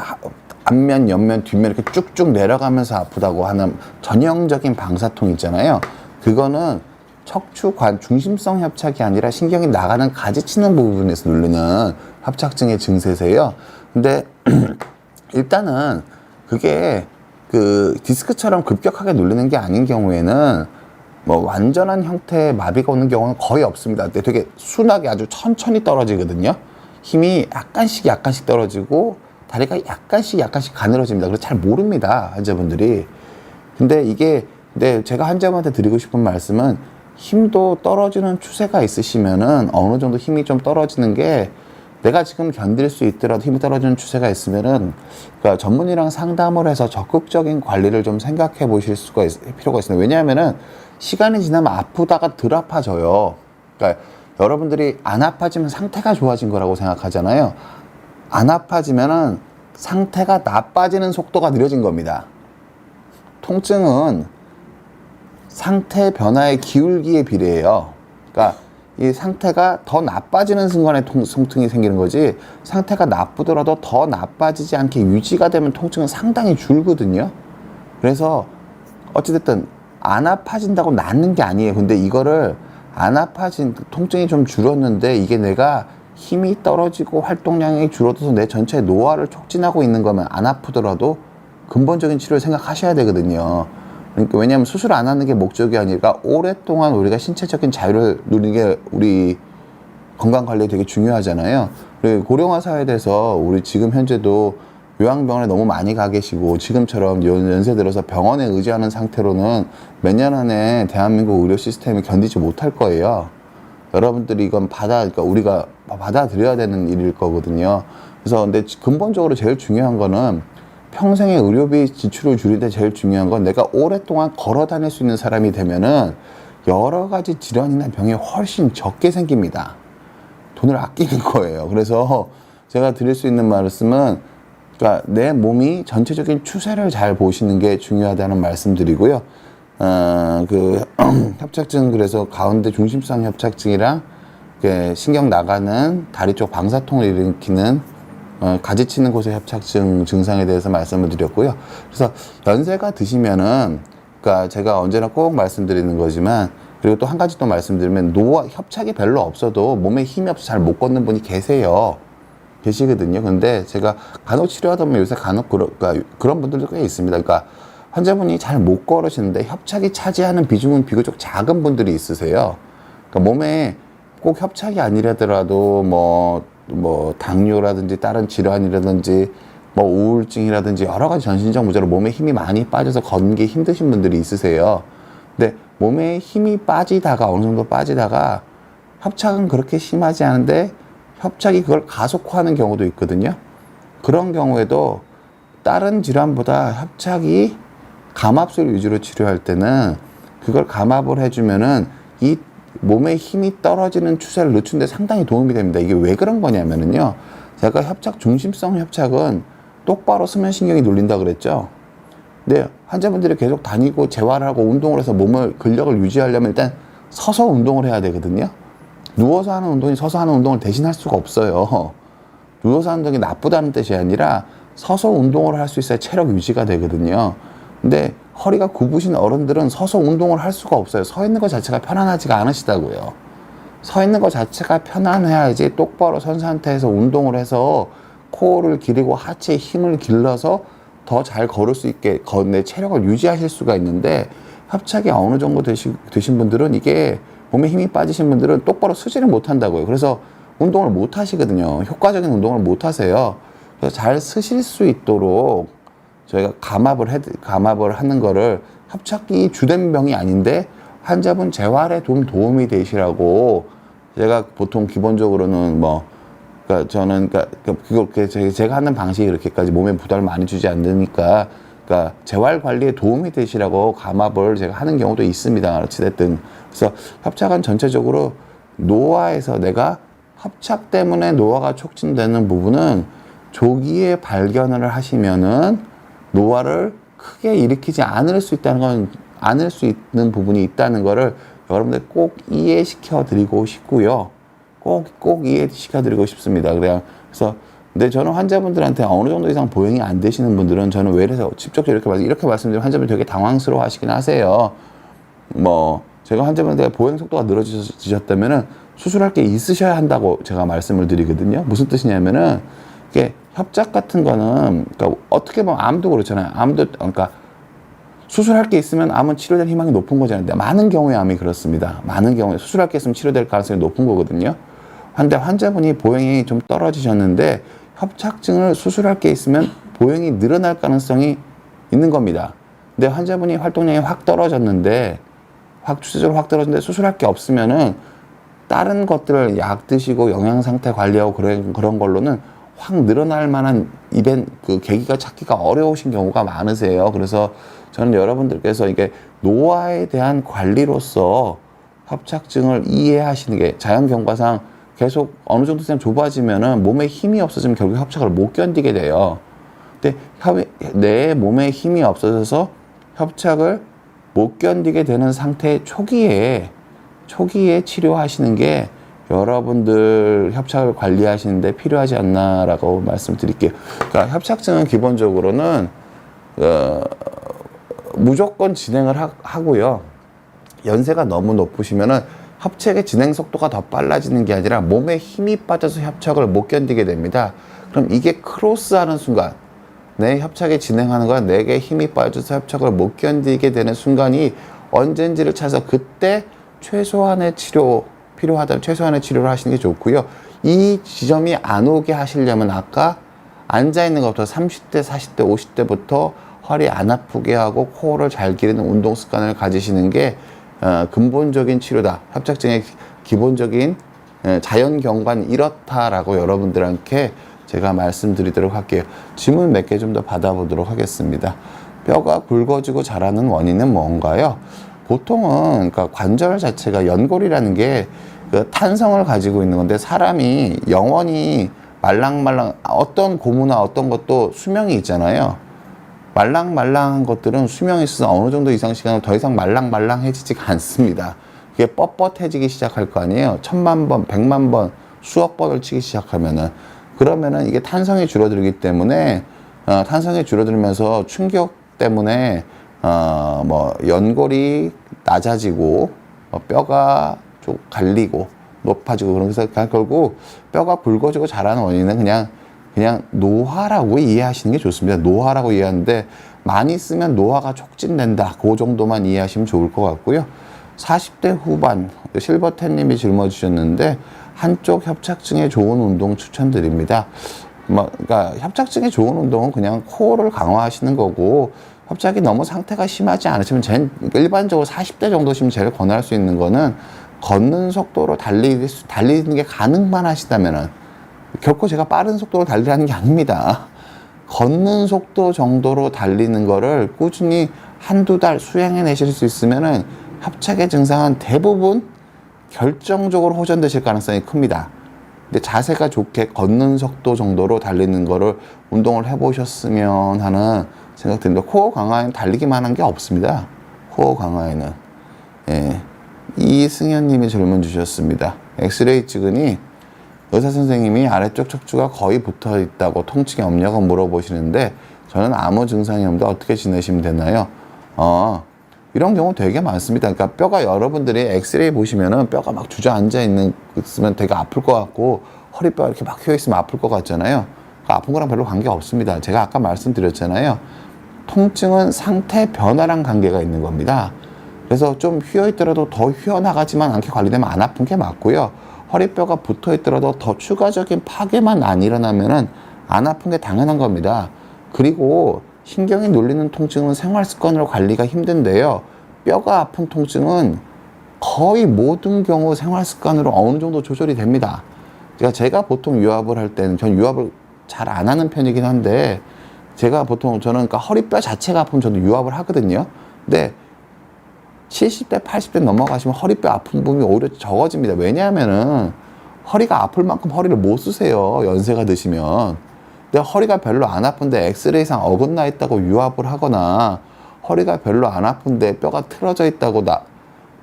앞면, 옆면, 뒷면 이렇게 쭉쭉 내려가면서 아프다고 하는 전형적인 방사통 있잖아요. 그거는 척추관 중심성 협착이 아니라 신경이 나가는 가지치는 부분에서 누르는 협착증의 증세세요. 근데 일단은 그게 디스크처럼 급격하게 눌리는 게 아닌 경우에는 완전한 형태의 마비가 오는 경우는 거의 없습니다. 근데 되게 순하게 아주 천천히 떨어지거든요. 힘이 약간씩 떨어지고 다리가 약간씩 가늘어집니다. 그래서 잘 모릅니다, 환자분들이. 근데 제가 환자분한테 드리고 싶은 말씀은, 힘도 떨어지는 추세가 있으시면은 어느 정도 힘이 좀 떨어지는 게, 내가 지금 견딜 수 있더라도 힘이 떨어지는 추세가 있으면은 그러니까 전문의랑 상담을 해서 적극적인 관리를 좀 생각해 보실 필요가 있습니다. 왜냐하면은 시간이 지나면 아프다가 덜 아파져요. 그러니까 여러분들이 안 아파지면 상태가 좋아진 거라고 생각하잖아요. 안 아파지면은 상태가 나빠지는 속도가 느려진 겁니다. 통증은 상태 변화의 기울기에 비례해요. 그러니까 이 상태가 더 나빠지는 순간에 통증이 생기는 거지, 상태가 나쁘더라도 더 나빠지지 않게 유지가 되면 통증은 상당히 줄거든요. 그래서 어찌됐든 안 아파진다고 낫는 게 아니에요. 근데 이거를 안 아파진, 통증이 좀 줄었는데 이게 내가 힘이 떨어지고 활동량이 줄어들어서 내 전체 노화를 촉진하고 있는 거면 안 아프더라도 근본적인 치료를 생각하셔야 되거든요. 그러니까 왜냐하면 수술 안 하는 게 목적이 아니라 오랫동안 우리가 신체적인 자유를 누리는 게 우리 건강관리에 되게 중요하잖아요. 그리고 고령화 사회에 대해서 우리 지금 현재도 요양병원에 너무 많이 가 계시고, 지금처럼 연세 들어서 병원에 의지하는 상태로는 몇 년 안에 대한민국 의료 시스템이 견디지 못할 거예요. 여러분들이 이건 그러니까 우리가 받아들여야 되는 일일 거거든요. 그래서 근데 근본적으로 제일 중요한 거는, 평생의 의료비 지출을 줄이는데 제일 중요한 건, 내가 오랫동안 걸어 다닐 수 있는 사람이 되면은 여러 가지 질환이나 병이 훨씬 적게 생깁니다. 돈을 아끼는 거예요. 그래서 제가 드릴 수 있는 말씀은, 그러니까 내 몸이 전체적인 추세를 잘 보시는 게 중요하다는 말씀드리고요. 협착증, 그래서 가운데 중심성 협착증이랑 신경 나가는 다리 쪽 방사통을 일으키는 가지치는 곳의 협착증 증상에 대해서 말씀을 드렸고요. 그래서 연세가 드시면은, 그러니까 제가 언제나 꼭 말씀드리는 거지만, 그리고 또 한 가지 또 말씀드리면, 협착이 별로 없어도 몸에 힘이 없어서 잘 못 걷는 분이 계시거든요. 근데 제가 간혹 치료하다 보면 요새 간혹 그런 분들도 꽤 있습니다. 그러니까 환자분이 잘 못 걸으시는데 협착이 차지하는 비중은 비교적 작은 분들이 있으세요. 그러니까 몸에 꼭 협착이 아니라더라도 당뇨라든지 다른 질환이라든지 우울증이라든지 여러 가지 전신적 문제로 몸에 힘이 많이 빠져서 걷는 게 힘드신 분들이 있으세요. 근데 몸에 힘이 빠지다가 어느 정도 빠지다가 협착은 그렇게 심하지 않은데 협착이 그걸 가속화하는 경우도 있거든요. 그런 경우에도 다른 질환보다 협착이 감압술 위주로 치료할 때는 그걸 감압을 해주면은 이 몸의 힘이 떨어지는 추세를 늦추는데 상당히 도움이 됩니다. 이게 왜 그런 거냐면은요. 제가 협착 중심성 협착은 똑바로 수면신경이 눌린다 그랬죠. 근데 환자분들이 계속 다니고 재활을 하고 운동을 해서 몸을 근력을 유지하려면 일단 서서 운동을 해야 되거든요. 누워서 하는 운동이 서서 하는 운동을 대신할 수가 없어요. 누워서 하는 운동이 나쁘다는 뜻이 아니라 서서 운동을 할 수 있어야 체력 유지가 되거든요. 근데 허리가 굽으신 어른들은 서서 운동을 할 수가 없어요. 서 있는 것 자체가 편안하지가 않으시다고요. 서 있는 것 자체가 편안해야지 똑바로 선 상태에서 운동을 해서 코어를 기르고 하체에 힘을 길러서 더 잘 걸을 수 있게 내 체력을 유지하실 수가 있는데, 협착이 어느 정도 되신 분들은 이게 몸에 힘이 빠지신 분들은 똑바로 서지를 못한다고요. 그래서 운동을 못 하시거든요. 효과적인 운동을 못 하세요. 그래서 잘 쓰실 수 있도록 저희가 감압을 하는 거를, 협착이 주된 병이 아닌데 환자분 재활에 좀 도움이 되시라고 제가 보통 기본적으로는 그러니까 저는 그렇게 제가 하는 방식이 그렇게까지 몸에 부담을 많이 주지 않으니까, 그러니까 재활 관리에 도움이 되시라고 감압을 제가 하는 경우도 있습니다. 어찌됐든. 그래서 협착은 전체적으로 노화에서 내가 협착 때문에 노화가 촉진되는 부분은 조기에 발견을 하시면은 노화를 크게 일으키지 않을 수 있는 부분이 있다는 거를 여러분들 꼭 이해시켜 드리고 싶고요. 꼭 이해시켜 드리고 싶습니다. 그래서 근데 저는 환자분들한테 어느 정도 이상 보행이 안 되시는 분들은 저는 왜 이래서 직접적으로 이렇게 말씀드리면 환자분들 되게 당황스러워 하시긴 하세요. 제가 환자분들 보행 속도가 늘어지셨다면은 수술할 게 있으셔야 한다고 제가 말씀을 드리거든요. 무슨 뜻이냐면은 이게 협착 같은 거는, 그러니까 어떻게 보면 암도 그렇잖아요. 그러니까 수술할 게 있으면 암은 치료될 희망이 높은 거잖아요. 근데 많은 경우에 암이 그렇습니다. 많은 경우에 수술할 게 있으면 치료될 가능성이 높은 거거든요. 근데 환자분이 보행이 좀 떨어지셨는데 협착증을 수술할 게 있으면 보행이 늘어날 가능성이 있는 겁니다. 근데 환자분이 활동량이 추세적으로 확 떨어졌는데 수술할 게 없으면은 다른 것들을 약 드시고 영양 상태 관리하고 그런 걸로는 확 늘어날 만한 계기가 찾기가 어려우신 경우가 많으세요. 그래서 저는 여러분들께서 이게 노화에 대한 관리로서 협착증을 이해하시는 게, 자연 경과상 계속 어느 정도 그냥 좁아지면은 몸에 힘이 없어지면 결국 협착을 못 견디게 돼요. 근데 내 몸에 힘이 없어져서 협착을 못 견디게 되는 상태 초기에 치료하시는 게 여러분들 협착을 관리하시는데 필요하지 않나라고 말씀드릴게요. 그러니까 협착증은 기본적으로는 무조건 진행을 하고요. 연세가 너무 높으시면은 협착의 진행 속도가 더 빨라지는 게 아니라 몸에 힘이 빠져서 협착을 못 견디게 됩니다. 그럼 이게 크로스하는 순간, 내 협착이 진행하는 거야, 내게 힘이 빠져서 협착을 못 견디게 되는 순간이 언젠지를 찾아서 그때 최소한의 필요하다면 최소한의 치료를 하시는 게 좋고요. 이 지점이 안 오게 하시려면 아까 앉아있는 것부터 30대, 40대, 50대부터 허리 안 아프게 하고 코어를 잘 기르는 운동 습관을 가지시는 게 근본적인 치료다. 협착증의 기본적인 자연경관 이렇다라고 여러분들한테 제가 말씀드리도록 할게요. 질문 몇 개 좀 더 받아보도록 하겠습니다. 뼈가 굵어지고 자라는 원인은 뭔가요? 보통은 그러니까 관절 자체가, 연골이라는 게 그 탄성을 가지고 있는 건데, 사람이 영원히 말랑말랑, 어떤 고무나 어떤 것도 수명이 있잖아요. 말랑말랑한 것들은 수명이 있어서 어느 정도 이상 시간을 더 이상 말랑말랑해지지가 않습니다. 그게 뻣뻣해지기 시작할 거 아니에요. 1000만 번, 100만 번, 수억 번을 치기 시작하면은. 그러면은 이게 탄성이 줄어들기 때문에, 탄성이 줄어들면서 충격 때문에 연골이 낮아지고 뼈가 좀 갈리고 높아지고, 그래서 결국 뼈가 굵어지고 자라는 원인은 그냥 노화라고 이해하시는 게 좋습니다. 노화라고 이해하는데, 많이 쓰면 노화가 촉진된다, 그 정도만 이해하시면 좋을 것 같고요. 40대 후반 실버텐님이 질문 주셨는데, 한쪽 협착증에 좋은 운동 추천드립니다. 그러니까 협착증에 좋은 운동은 그냥 코어를 강화하시는 거고, 협착이 너무 상태가 심하지 않으시면 일반적으로 40대 정도시면 제일 권할 수 있는 거는 걷는 속도로 달리는 게 가능만 하시다면은, 결코 제가 빠른 속도로 달리라는 게 아닙니다. 걷는 속도 정도로 달리는 거를 꾸준히 한두 달 수행해 내실 수 있으면은 협착의 증상은 대부분 결정적으로 호전되실 가능성이 큽니다. 근데 자세가 좋게 걷는 속도 정도로 달리는 거를 운동을 해보셨으면 하는 생각 듭니다. 코어 강화에는 달리기만 한 게 없습니다. 코어 강화에는. 예. 이승현님이 질문 주셨습니다. 엑스레이 찍으니 의사 선생님이 아래쪽 척추가 거의 붙어 있다고 통증이 없냐고 물어보시는데 저는 아무 증상이 없는데 어떻게 지내시면 되나요? 이런 경우 되게 많습니다. 그러니까 뼈가 여러분들이 엑스레이 보시면은 뼈가 막 주저앉아 있으면 되게 아플 것 같고 허리뼈가 이렇게 막 휘어 있으면 아플 것 같잖아요. 그 아픈 거랑 별로 관계 없습니다. 제가 아까 말씀드렸잖아요. 통증은 상태 변화랑 관계가 있는 겁니다. 그래서 좀 휘어 있더라도 더 휘어 나가지만 않게 관리되면 안 아픈 게 맞고요. 허리뼈가 붙어 있더라도 더 추가적인 파괴만 안 일어나면은 안 아픈 게 당연한 겁니다. 그리고 신경이 눌리는 통증은 생활 습관으로 관리가 힘든데요. 뼈가 아픈 통증은 거의 모든 경우 생활 습관으로 어느 정도 조절이 됩니다. 그러니까 제가 보통 유압을 할 때는 전 유압을 잘 안 하는 편이긴 한데 제가 보통 저는 그러니까 허리뼈 자체가 아프면 저도 유압을 하거든요. 근데 70대, 80대 넘어가시면 허리뼈 아픈 부분이 오히려 적어집니다. 왜냐하면은 허리가 아플 만큼 허리를 못 쓰세요. 연세가 드시면. 근데 허리가 별로 안 아픈데 엑스레이상 어긋나 있다고 유압을 하거나 허리가 별로 안 아픈데 뼈가 틀어져 있다고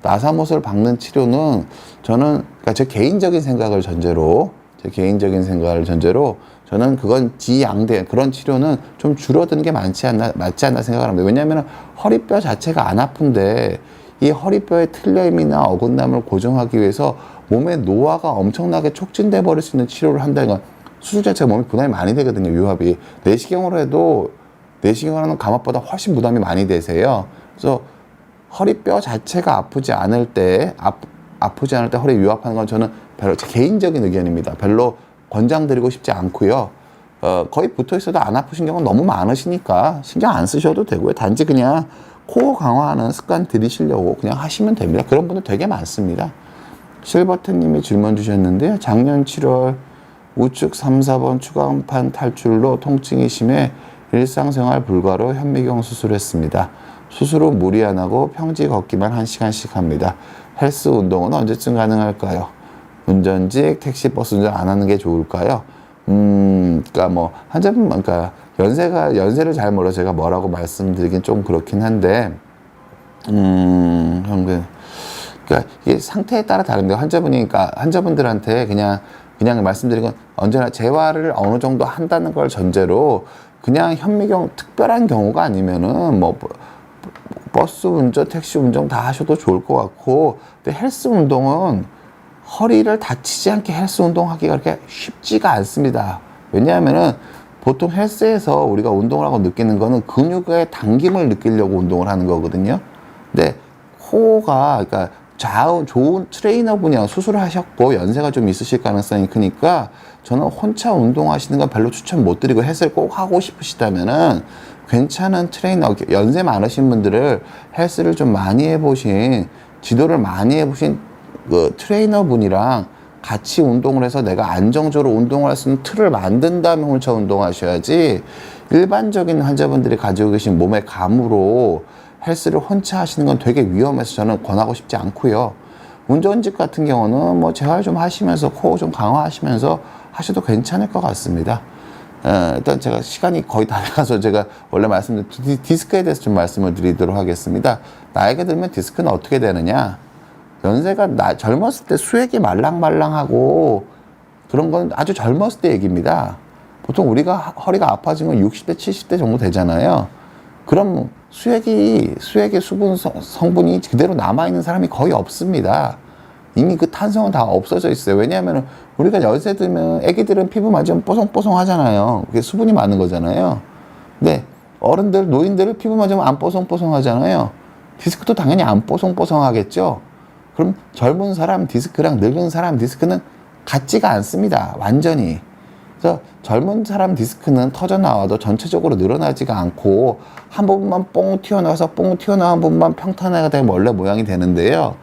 나사못을 박는 치료는 저는 그러니까 제 개인적인 생각을 전제로 저는 그건 지양대 그런 치료는 좀 줄어드는 게 맞지 않나 생각을 합니다. 왜냐하면 허리뼈 자체가 안 아픈데 이 허리뼈의 틀림이나 어긋남을 고정하기 위해서 몸의 노화가 엄청나게 촉진돼 버릴 수 있는 치료를 한다는 건 수술 자체가 몸에 부담이 많이 되거든요. 유압이 내시경으로 해도 내시경을 하는 감압보다 훨씬 부담이 많이 되세요. 그래서 허리뼈 자체가 아프지 않을 때 허리 유압하는 건 저는 별로 제 개인적인 의견입니다. 별로 권장드리고 싶지 않고요. 거의 붙어 있어도 안 아프신 경우는 너무 많으시니까 신경 안 쓰셔도 되고요. 단지 그냥 코어 강화하는 습관 들이시려고 그냥 하시면 됩니다. 그런 분들 되게 많습니다. 실버트님이 질문 주셨는데요. 작년 7월 우측 3, 4번 추간판 탈출로 통증이 심해 일상생활 불가로 현미경 수술했습니다. 수술 후 무리 안 하고 평지 걷기만 1시간씩 합니다. 헬스 운동은 언제쯤 가능할까요? 운전직, 택시, 버스 운전 안 하는 게 좋을까요? 그러니까 뭐 환자분, 그러니까 연세를 잘 몰라 제가 뭐라고 말씀드리긴 좀 그렇긴 한데, 그러니까 이게 상태에 따라 다른데 그러니까 환자분들한테 그냥 말씀드린 건 언제나 재활을 어느 정도 한다는 걸 전제로 그냥 현미경 특별한 경우가 아니면은 뭐 버스 운전, 택시 운전 다 하셔도 좋을 것 같고, 근데 헬스 운동은 허리를 다치지 않게 헬스 운동하기가 그렇게 쉽지가 않습니다. 왜냐하면은 보통 헬스에서 우리가 운동을 하고 느끼는 거는 근육의 당김을 느끼려고 운동을 하는 거거든요. 근데 코어가 그러니까 좋은 트레이너분이랑 수술을 하셨고 연세가 좀 있으실 가능성이 크니까 저는 혼자 운동하시는 건 별로 추천 못 드리고 헬스를 꼭 하고 싶으시다면은 괜찮은 트레이너, 연세 많으신 분들을 헬스를 좀 많이 해보신, 지도를 많이 해보신 그 트레이너 분이랑 같이 운동을 해서 내가 안정적으로 운동을 할 수 있는 틀을 만든 다음에 혼자 운동하셔야지 일반적인 환자분들이 가지고 계신 몸의 감으로 헬스를 혼자 하시는 건 되게 위험해서 저는 권하고 싶지 않고요. 운전직 같은 경우는 뭐 재활 좀 하시면서 코어 좀 강화하시면서 하셔도 괜찮을 것 같습니다. 일단 제가 시간이 거의 다 돼가서 제가 원래 말씀드린 디스크에 대해서 좀 말씀을 드리도록 하겠습니다. 나이가 들면 디스크는 어떻게 되느냐? 연세가 젊었을 때 수액이 말랑말랑하고 그런 건 아주 젊었을 때 얘기입니다. 보통 우리가 허리가 아파진 건 60대, 70대 정도 되잖아요. 그럼 수액의 수분 성분이 그대로 남아있는 사람이 거의 없습니다. 이미 그 탄성은 다 없어져 있어요. 왜냐하면 우리가 연세 들면 애기들은 피부 만지면 뽀송뽀송 하잖아요. 그게 수분이 많은 거잖아요. 근데 어른들, 노인들 피부 만지면 안 뽀송뽀송 하잖아요. 디스크도 당연히 안 뽀송뽀송 하겠죠. 그럼 젊은 사람 디스크랑 늙은 사람 디스크는 같지가 않습니다. 완전히. 그래서 젊은 사람 디스크는 터져 나와도 전체적으로 늘어나지가 않고 한 부분만 뽕 튀어나와서 뽕 튀어나온 부분만 평탄하게 되면 원래 모양이 되는데요.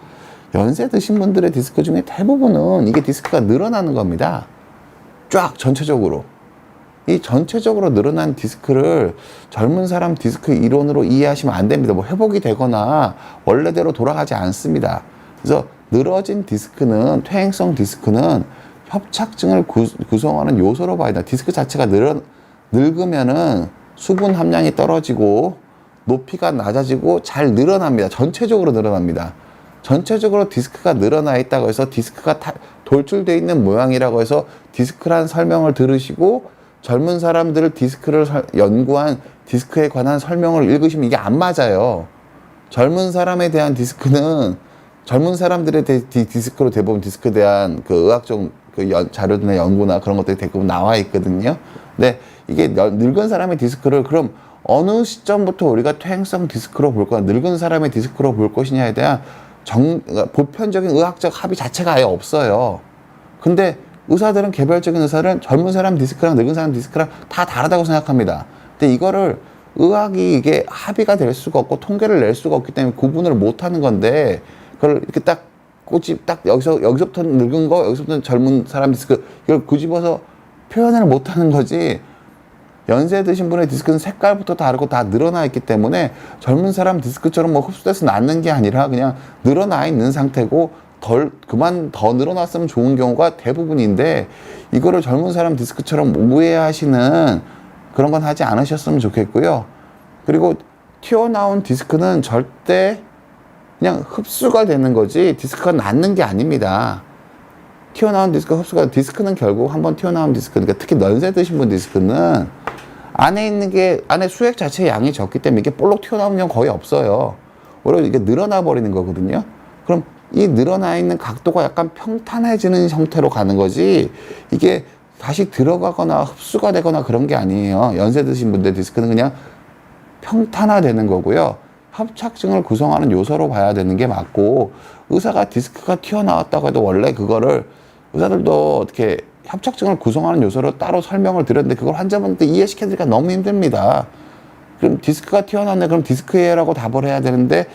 연세 드신 분들의 디스크 중에 대부분은 이게 디스크가 늘어나는 겁니다. 쫙 전체적으로. 이 전체적으로 늘어난 디스크를 젊은 사람 디스크 이론으로 이해하시면 안 됩니다. 뭐 회복이 되거나 원래대로 돌아가지 않습니다. 그래서 늘어진 디스크는, 퇴행성 디스크는 협착증을 구성하는 요소로 봐야 된다. 디스크 자체가 늙으면은 수분 함량이 떨어지고 높이가 낮아지고 잘 늘어납니다. 전체적으로 늘어납니다. 전체적으로 디스크가 늘어나 있다고 해서 디스크가 돌출되어 있는 모양이라고 해서 디스크란 설명을 들으시고 젊은 사람들 디스크를 연구한 디스크에 관한 설명을 읽으시면 이게 안 맞아요. 젊은 사람에 대한 디스크는 젊은 사람들의 디스크로 대부분 디스크에 대한 그 의학적 자료나 연구나 그런 것들이 대부분 나와 있거든요. 근데 이게 늙은 사람의 디스크를 그럼 어느 시점부터 우리가 퇴행성 디스크로 볼 거냐, 늙은 사람의 디스크로 볼 것이냐에 대한 보편적인 의학적 합의 자체가 아예 없어요. 근데 의사들은, 개별적인 의사들은 젊은 사람 디스크랑 늙은 사람 디스크랑 다 다르다고 생각합니다. 근데 이거를 의학이 이게 합의가 될 수가 없고 통계를 낼 수가 없기 때문에 구분을 못 하는 건데, 그걸 이렇게 딱 여기서부터 늙은 거, 여기서부터 젊은 사람 디스크, 이걸 뒤집어서 표현을 못 하는 거지. 연세 드신 분의 디스크는 색깔부터 다르고 다 늘어나 있기 때문에 젊은 사람 디스크처럼 뭐 흡수돼서 낫는 게 아니라 그냥 늘어나 있는 상태고 그만 더 늘어났으면 좋은 경우가 대부분인데, 이거를 젊은 사람 디스크처럼 오해하시는 그런 건 하지 않으셨으면 좋겠고요. 그리고 튀어나온 디스크는 절대 그냥 흡수가 되는 거지 디스크가 낫는 게 아닙니다. 튀어나온 디스크는 결국 한번 튀어나온 디스크, 그러니까 특히 연세 드신 분 디스크는 안에 수액 자체의 양이 적기 때문에 이게 볼록 튀어나오는 경우 거의 없어요. 오히려 이게 늘어나 버리는 거거든요. 그럼 이 늘어나 있는 각도가 약간 평탄해지는 형태로 가는 거지, 이게 다시 들어가거나 흡수가 되거나 그런 게 아니에요. 연세 드신 분들 디스크는 그냥 평탄화되는 거고요. 협착증을 구성하는 요소로 봐야 되는 게 맞고, 의사가 디스크가 튀어나왔다고 해도 원래 그거를 의사들도 어떻게 협착증을 구성하는 요소로 따로 설명을 드렸는데 그걸 환자분한테 이해시켜드리기가 너무 힘듭니다. 그럼 디스크가 튀어나왔네, 그럼 디스크예요라고 답을 해야 되는데,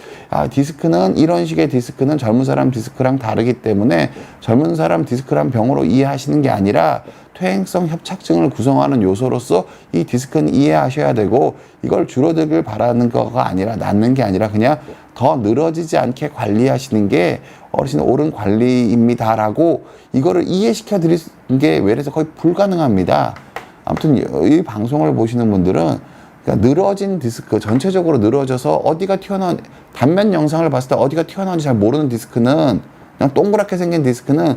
디스크는, 이런 식의 디스크는 젊은 사람 디스크랑 다르기 때문에 젊은 사람 디스크란 병으로 이해하시는 게 아니라 퇴행성 협착증을 구성하는 요소로서 이 디스크는 이해하셔야 되고, 이걸 줄어들길 바라는 거가 아니라, 낫는 게 아니라 그냥 더 늘어지지 않게 관리하시는 게 어르신 옳은 관리입니다라고 이거를 이해시켜 드리는 게 외래에서 거의 불가능합니다. 아무튼 이 방송을 보시는 분들은 그러니까 늘어진 디스크, 전체적으로 늘어져서 어디가 튀어나온, 단면 영상을 봤을 때 어디가 튀어나온지 잘 모르는 디스크는, 그냥 동그랗게 생긴 디스크는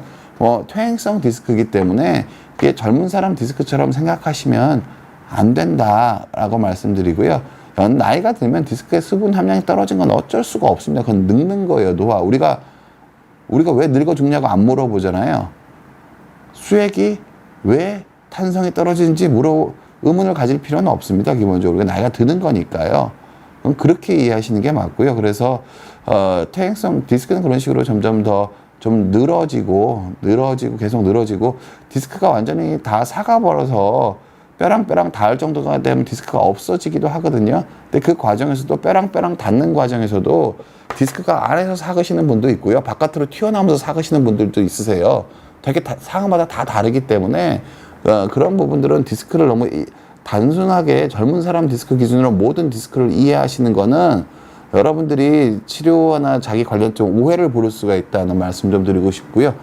퇴행성 디스크이기 때문에 이게 젊은 사람 디스크처럼 생각하시면 안 된다라고 말씀드리고요. 나이가 들면 디스크의 수분 함량이 떨어진 건 어쩔 수가 없습니다. 그건 늙는 거예요, 노화. 우리가 왜 늙어 죽냐고 안 물어보잖아요. 수액이 왜 탄성이 떨어지는지 의문을 가질 필요는 없습니다. 기본적으로 나이가 드는 거니까요. 그럼 그렇게 이해하시는 게 맞고요. 그래서 퇴행성 디스크는 그런 식으로 점점 더 좀 늘어지고 계속 늘어지고, 디스크가 완전히 다 사가버려서 뼈랑 닿을 정도가 되면 디스크가 없어지기도 하거든요. 근데 그 과정에서도 뼈랑 닿는 과정에서도 디스크가 안에서 삭으시는 분도 있고요, 바깥으로 튀어나오면서 삭으시는 분들도 있으세요. 되게 상황마다 다 다르기 때문에 그런 부분들은 디스크를 너무 단순하게 젊은 사람 디스크 기준으로 모든 디스크를 이해하시는 거는 여러분들이 치료나 자기 관련 좀 오해를 부를 수가 있다는 말씀 좀 드리고 싶고요.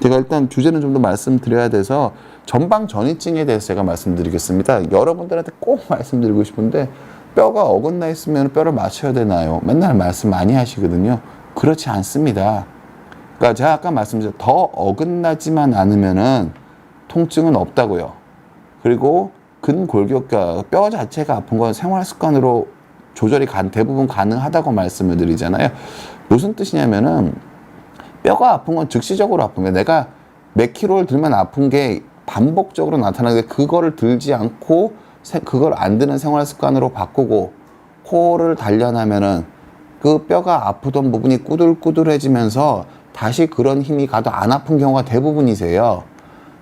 제가 일단 주제는 좀 더 말씀드려야 돼서 전방 전이증에 대해서 제가 말씀드리겠습니다. 여러분들한테 꼭 말씀드리고 싶은데, 뼈가 어긋나 있으면 뼈를 맞춰야 되나요? 맨날 말씀 많이 하시거든요. 그렇지 않습니다. 그러니까 제가 아까 말씀드렸죠. 더 어긋나지만 않으면은 통증은 없다고요. 그리고 근골격과 뼈 자체가 아픈 건 생활 습관으로 조절이 대부분 가능하다고 말씀을 드리잖아요. 무슨 뜻이냐면은 뼈가 아픈 건 즉시적으로 아픈 거예요. 내가 몇 킬로를 들면 아픈 게 반복적으로 나타나는데 그거를 들지 않고 그걸 안 드는 생활 습관으로 바꾸고 코를 단련하면은 그 뼈가 아프던 부분이 꾸들꾸들해지면서 다시 그런 힘이 가도 안 아픈 경우가 대부분이세요.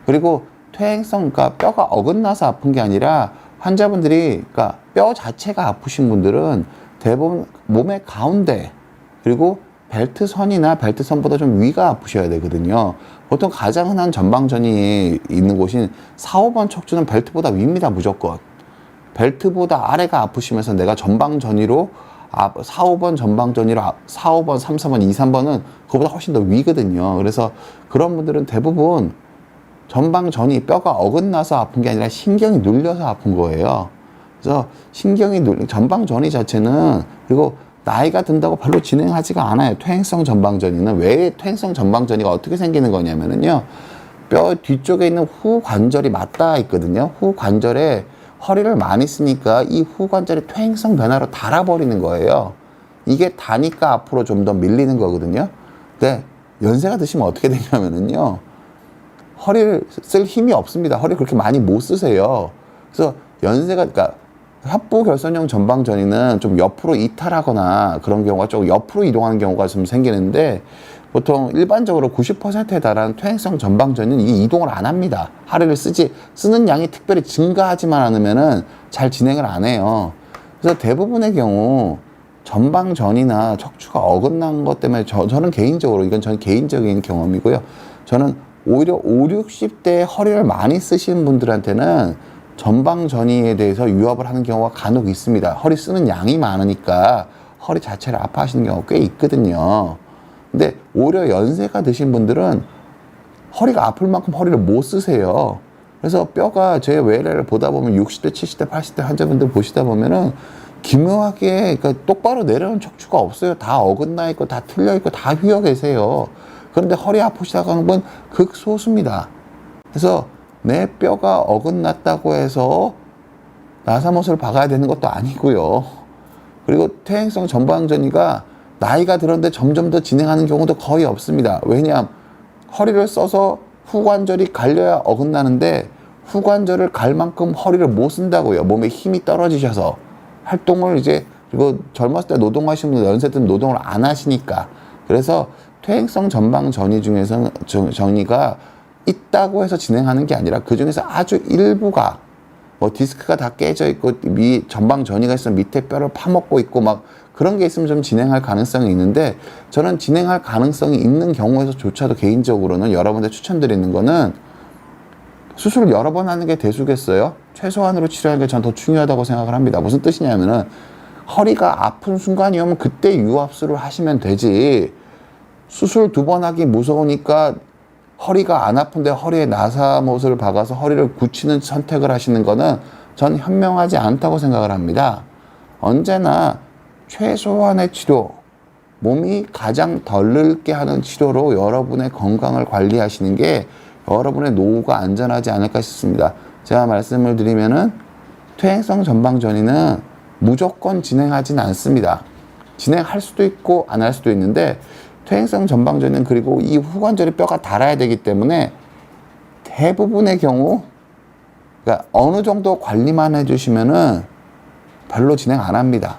그리고 퇴행성, 그러니까 뼈가 어긋나서 아픈 게 아니라 환자분들이, 그러니까 뼈 자체가 아프신 분들은 대부분 몸의 가운데, 그리고 벨트선이나 벨트선보다 좀 위가 아프셔야 되거든요. 보통 가장 흔한 전방전이 있는 곳인 4, 5번 척추는 벨트보다 위입니다, 무조건. 벨트보다 아래가 아프시면서 내가 전방전이로 4, 5번 전방전이로 4, 5번, 3, 4번, 2, 3번은 그거보다 훨씬 더 위거든요. 그래서 그런 분들은 대부분 전방전이 뼈가 어긋나서 아픈 게 아니라 신경이 눌려서 아픈 거예요. 그래서 전방전이 자체는, 그리고 나이가 든다고 별로 진행하지가 않아요. 퇴행성 전방전이는. 왜 퇴행성 전방전이가 어떻게 생기는 거냐면은요, 뼈 뒤쪽에 있는 후관절이 맞닿아 있거든요. 후관절에 허리를 많이 쓰니까 이 후관절이 퇴행성 변화로 닳아버리는 거예요. 이게 닿으니까 앞으로 좀 더 밀리는 거거든요. 근데 연세가 드시면 어떻게 되냐면은요, 허리를 쓸 힘이 없습니다. 허리를 그렇게 많이 못 쓰세요. 그래서 그러니까 협부결손형 전방전이는 좀 옆으로 이탈하거나 그런 경우가 좀 옆으로 이동하는 경우가 좀 생기는데, 보통 일반적으로 90%에 달하는 퇴행성 전방전은 이 이동을 안 합니다. 허리를 쓰는 양이 특별히 증가하지만 않으면은 잘 진행을 안 해요. 그래서 대부분의 경우 전방전이나 척추가 어긋난 것 때문에 저는 개인적으로, 이건 저는 개인적인 경험이고요. 저는 오히려 5, 60대에 허리를 많이 쓰시는 분들한테는 전방전이에 대해서 유압을 하는 경우가 간혹 있습니다. 허리 쓰는 양이 많으니까 허리 자체를 아파하시는 경우가 꽤 있거든요. 근데 오히려 연세가 드신 분들은 허리가 아플 만큼 허리를 못 쓰세요. 그래서 뼈가 제 외래를 보다 보면 60대, 70대, 80대 환자분들 보시다 보면은 기묘하게, 그러니까 똑바로 내려오는 척추가 없어요. 다 어긋나 있고 다 틀려 있고 다 휘어 계세요. 그런데 허리 아프시다고 하는 건 극소수입니다. 그래서 내 뼈가 어긋났다고 해서 나사못을 박아야 되는 것도 아니고요. 그리고 퇴행성 전방전이가 나이가 들었는데 점점 더 진행하는 경우도 거의 없습니다. 왜냐하면 허리를 써서 후관절이 갈려야 어긋나는데 후관절을 갈 만큼 허리를 못 쓴다고요. 몸에 힘이 떨어지셔서 활동을 그리고 젊었을 때 노동하시는 분들, 연세 든 노동을 안 하시니까. 그래서 퇴행성 전방전이 중에서는 전이가 있다고 해서 진행하는 게 아니라 그 중에서 아주 일부가 디스크가 다 깨져 있고 전방전이가 있으면 밑에 뼈를 파먹고 있고 막 그런 게 있으면 좀 진행할 가능성이 있는데, 저는 진행할 가능성이 있는 경우에서조차도 개인적으로는 여러분들 추천드리는 거는 수술을 여러 번 하는 게 대수겠어요? 최소한으로 치료하는 게 전 더 중요하다고 생각을 합니다. 무슨 뜻이냐면은 허리가 아픈 순간이 오면 그때 유압수를 하시면 되지, 수술 2번 하기 무서우니까 허리가 안 아픈데 허리에 나사못을 박아서 허리를 굳히는 선택을 하시는 거는 전 현명하지 않다고 생각을 합니다. 언제나 최소한의 치료, 몸이 가장 덜 늙게 하는 치료로 여러분의 건강을 관리하시는 게 여러분의 노후가 안전하지 않을까 싶습니다. 제가 말씀을 드리면은 퇴행성 전방전이는 무조건 진행하진 않습니다. 진행할 수도 있고 안 할 수도 있는데, 퇴행성 전방전은 그리고 이 후관절의 뼈가 닳아야 되기 때문에 대부분의 경우, 그러니까 어느 정도 관리만 해주시면은 별로 진행 안 합니다.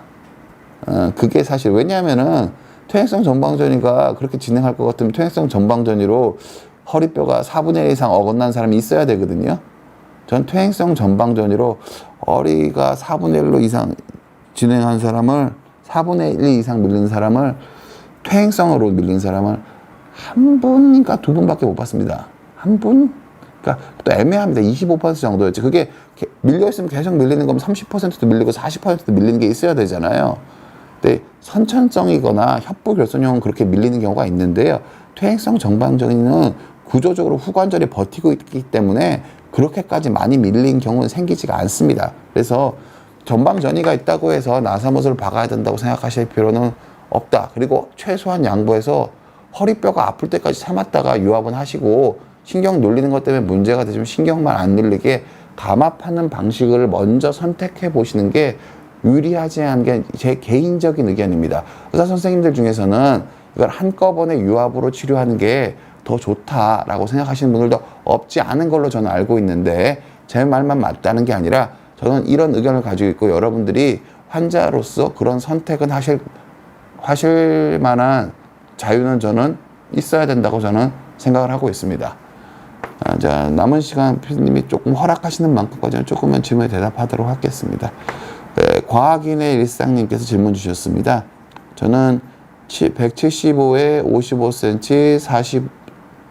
그게 사실, 왜냐하면은 퇴행성 전방전이가 그렇게 진행할 것 같으면 퇴행성 전방전이로 허리뼈가 4분의 1 이상 어긋난 사람이 있어야 되거든요. 전 퇴행성 전방전이로 허리가 4분의 1로 이상 진행한 사람을, 4분의 1 이상 밀린 사람을, 퇴행성으로 밀린 사람을 한 분인가 2분밖에 못 봤습니다. 한 분? 그러니까 또 애매합니다. 25% 정도였지. 그게 밀려있으면 계속 밀리는 거면 30%도 밀리고 40%도 밀리는 게 있어야 되잖아요. 근데 선천성이거나 협부결손형은 그렇게 밀리는 경우가 있는데요. 퇴행성 전방전이는 구조적으로 후관절이 버티고 있기 때문에 그렇게까지 많이 밀린 경우는 생기지가 않습니다. 그래서 전방전이가 있다고 해서 나사못을 박아야 된다고 생각하실 필요는 없다. 그리고 최소한 양보해서 허리뼈가 아플 때까지 참았다가 유압은 하시고, 신경 눌리는 것 때문에 문제가 되지만 신경만 안 눌리게 감압하는 방식을 먼저 선택해 보시는 게 유리하지 않은 게 제 개인적인 의견입니다. 의사 선생님들 중에서는 이걸 한꺼번에 유압으로 치료하는 게 더 좋다라고 생각하시는 분들도 없지 않은 걸로 저는 알고 있는데, 제 말만 맞다는 게 아니라 저는 이런 의견을 가지고 있고, 여러분들이 환자로서 그런 선택은 하실 만한 자유는 저는 있어야 된다고 저는 생각을 하고 있습니다. 자, 남은 시간 PD님이 조금 허락하시는 만큼까지는 조금만 질문에 대답하도록 하겠습니다. 과학인의 일상님께서 질문 주셨습니다. 저는 175에 55cm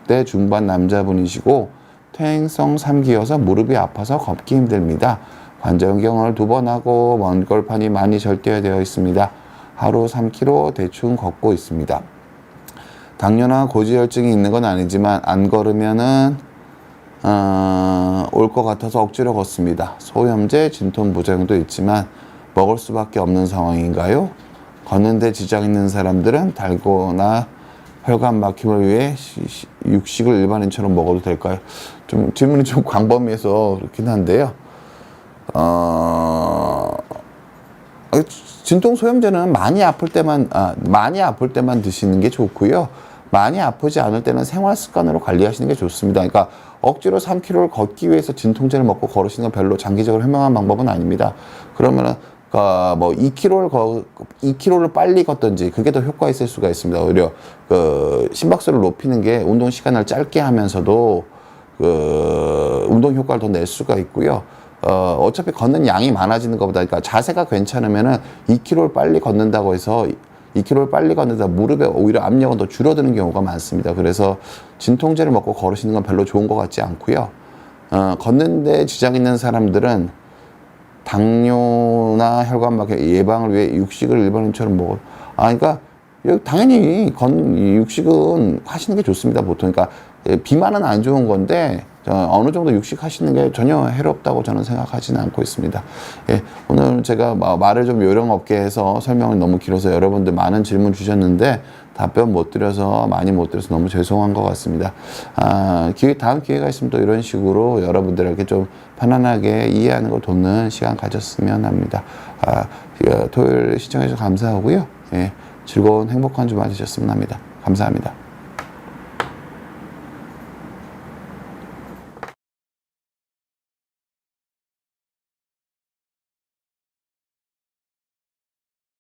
40대 중반 남자분이시고 퇴행성 3기여서 무릎이 아파서 걷기 힘듭니다. 관절경을 2번 하고 먼걸판이 많이 절대되어 있습니다. 하루 3km 대충 걷고 있습니다. 당뇨나 고지혈증이 있는 건 아니지만 안 걸으면은 올 것 같아서 억지로 걷습니다. 소염제, 진통 부작용도 있지만 먹을 수밖에 없는 상황인가요? 걷는데 지장 있는 사람들은 달고나 혈관 막힘을 위해 육식을 일반인처럼 먹어도 될까요? 좀 질문이 좀 광범위해서 그렇긴 한데요. 진통 소염제는 많이 아플 때만 드시는 게 좋고요. 많이 아프지 않을 때는 생활 습관으로 관리하시는 게 좋습니다. 그러니까 억지로 3km를 걷기 위해서 진통제를 먹고 걸으시는 건 별로 장기적으로 현명한 방법은 아닙니다. 그러면은 뭐 2km를 빨리 걷든지 그게 더 효과 있을 수가 있습니다. 오히려 그 심박수를 높이는 게 운동 시간을 짧게 하면서도 그 운동 효과를 더 낼 수가 있고요. 어차피 걷는 양이 많아지는 것보다, 그러니까 자세가 괜찮으면은 2km를 빨리 걷는다고 해서 2km를 빨리 걷는다 무릎에 오히려 압력은 더 줄어드는 경우가 많습니다. 그래서 진통제를 먹고 걸으시는 건 별로 좋은 것 같지 않고요. 걷는데 지장 있는 사람들은 당뇨나 혈관막힘 예방을 위해 육식을 일반인처럼 그러니까 당연히 육식은 하시는 게 좋습니다. 보통 그러니까 비만은 안 좋은 건데 어느 정도 육식하시는 게 전혀 해롭다고 저는 생각하지는 않고 있습니다. 예, 오늘 제가 말을 좀 요령 없게 해서 설명을 너무 길어서 여러분들 많은 질문 주셨는데 답변 못 드려서 너무 죄송한 것 같습니다. 다음 기회가 있으면 또 이런 식으로 여러분들에게 좀 편안하게 이해하는 걸 돕는 시간 가졌으면 합니다. 토요일 시청해주셔서 감사하고요. 예, 즐거운 행복한 주말 되셨으면 합니다. 감사합니다.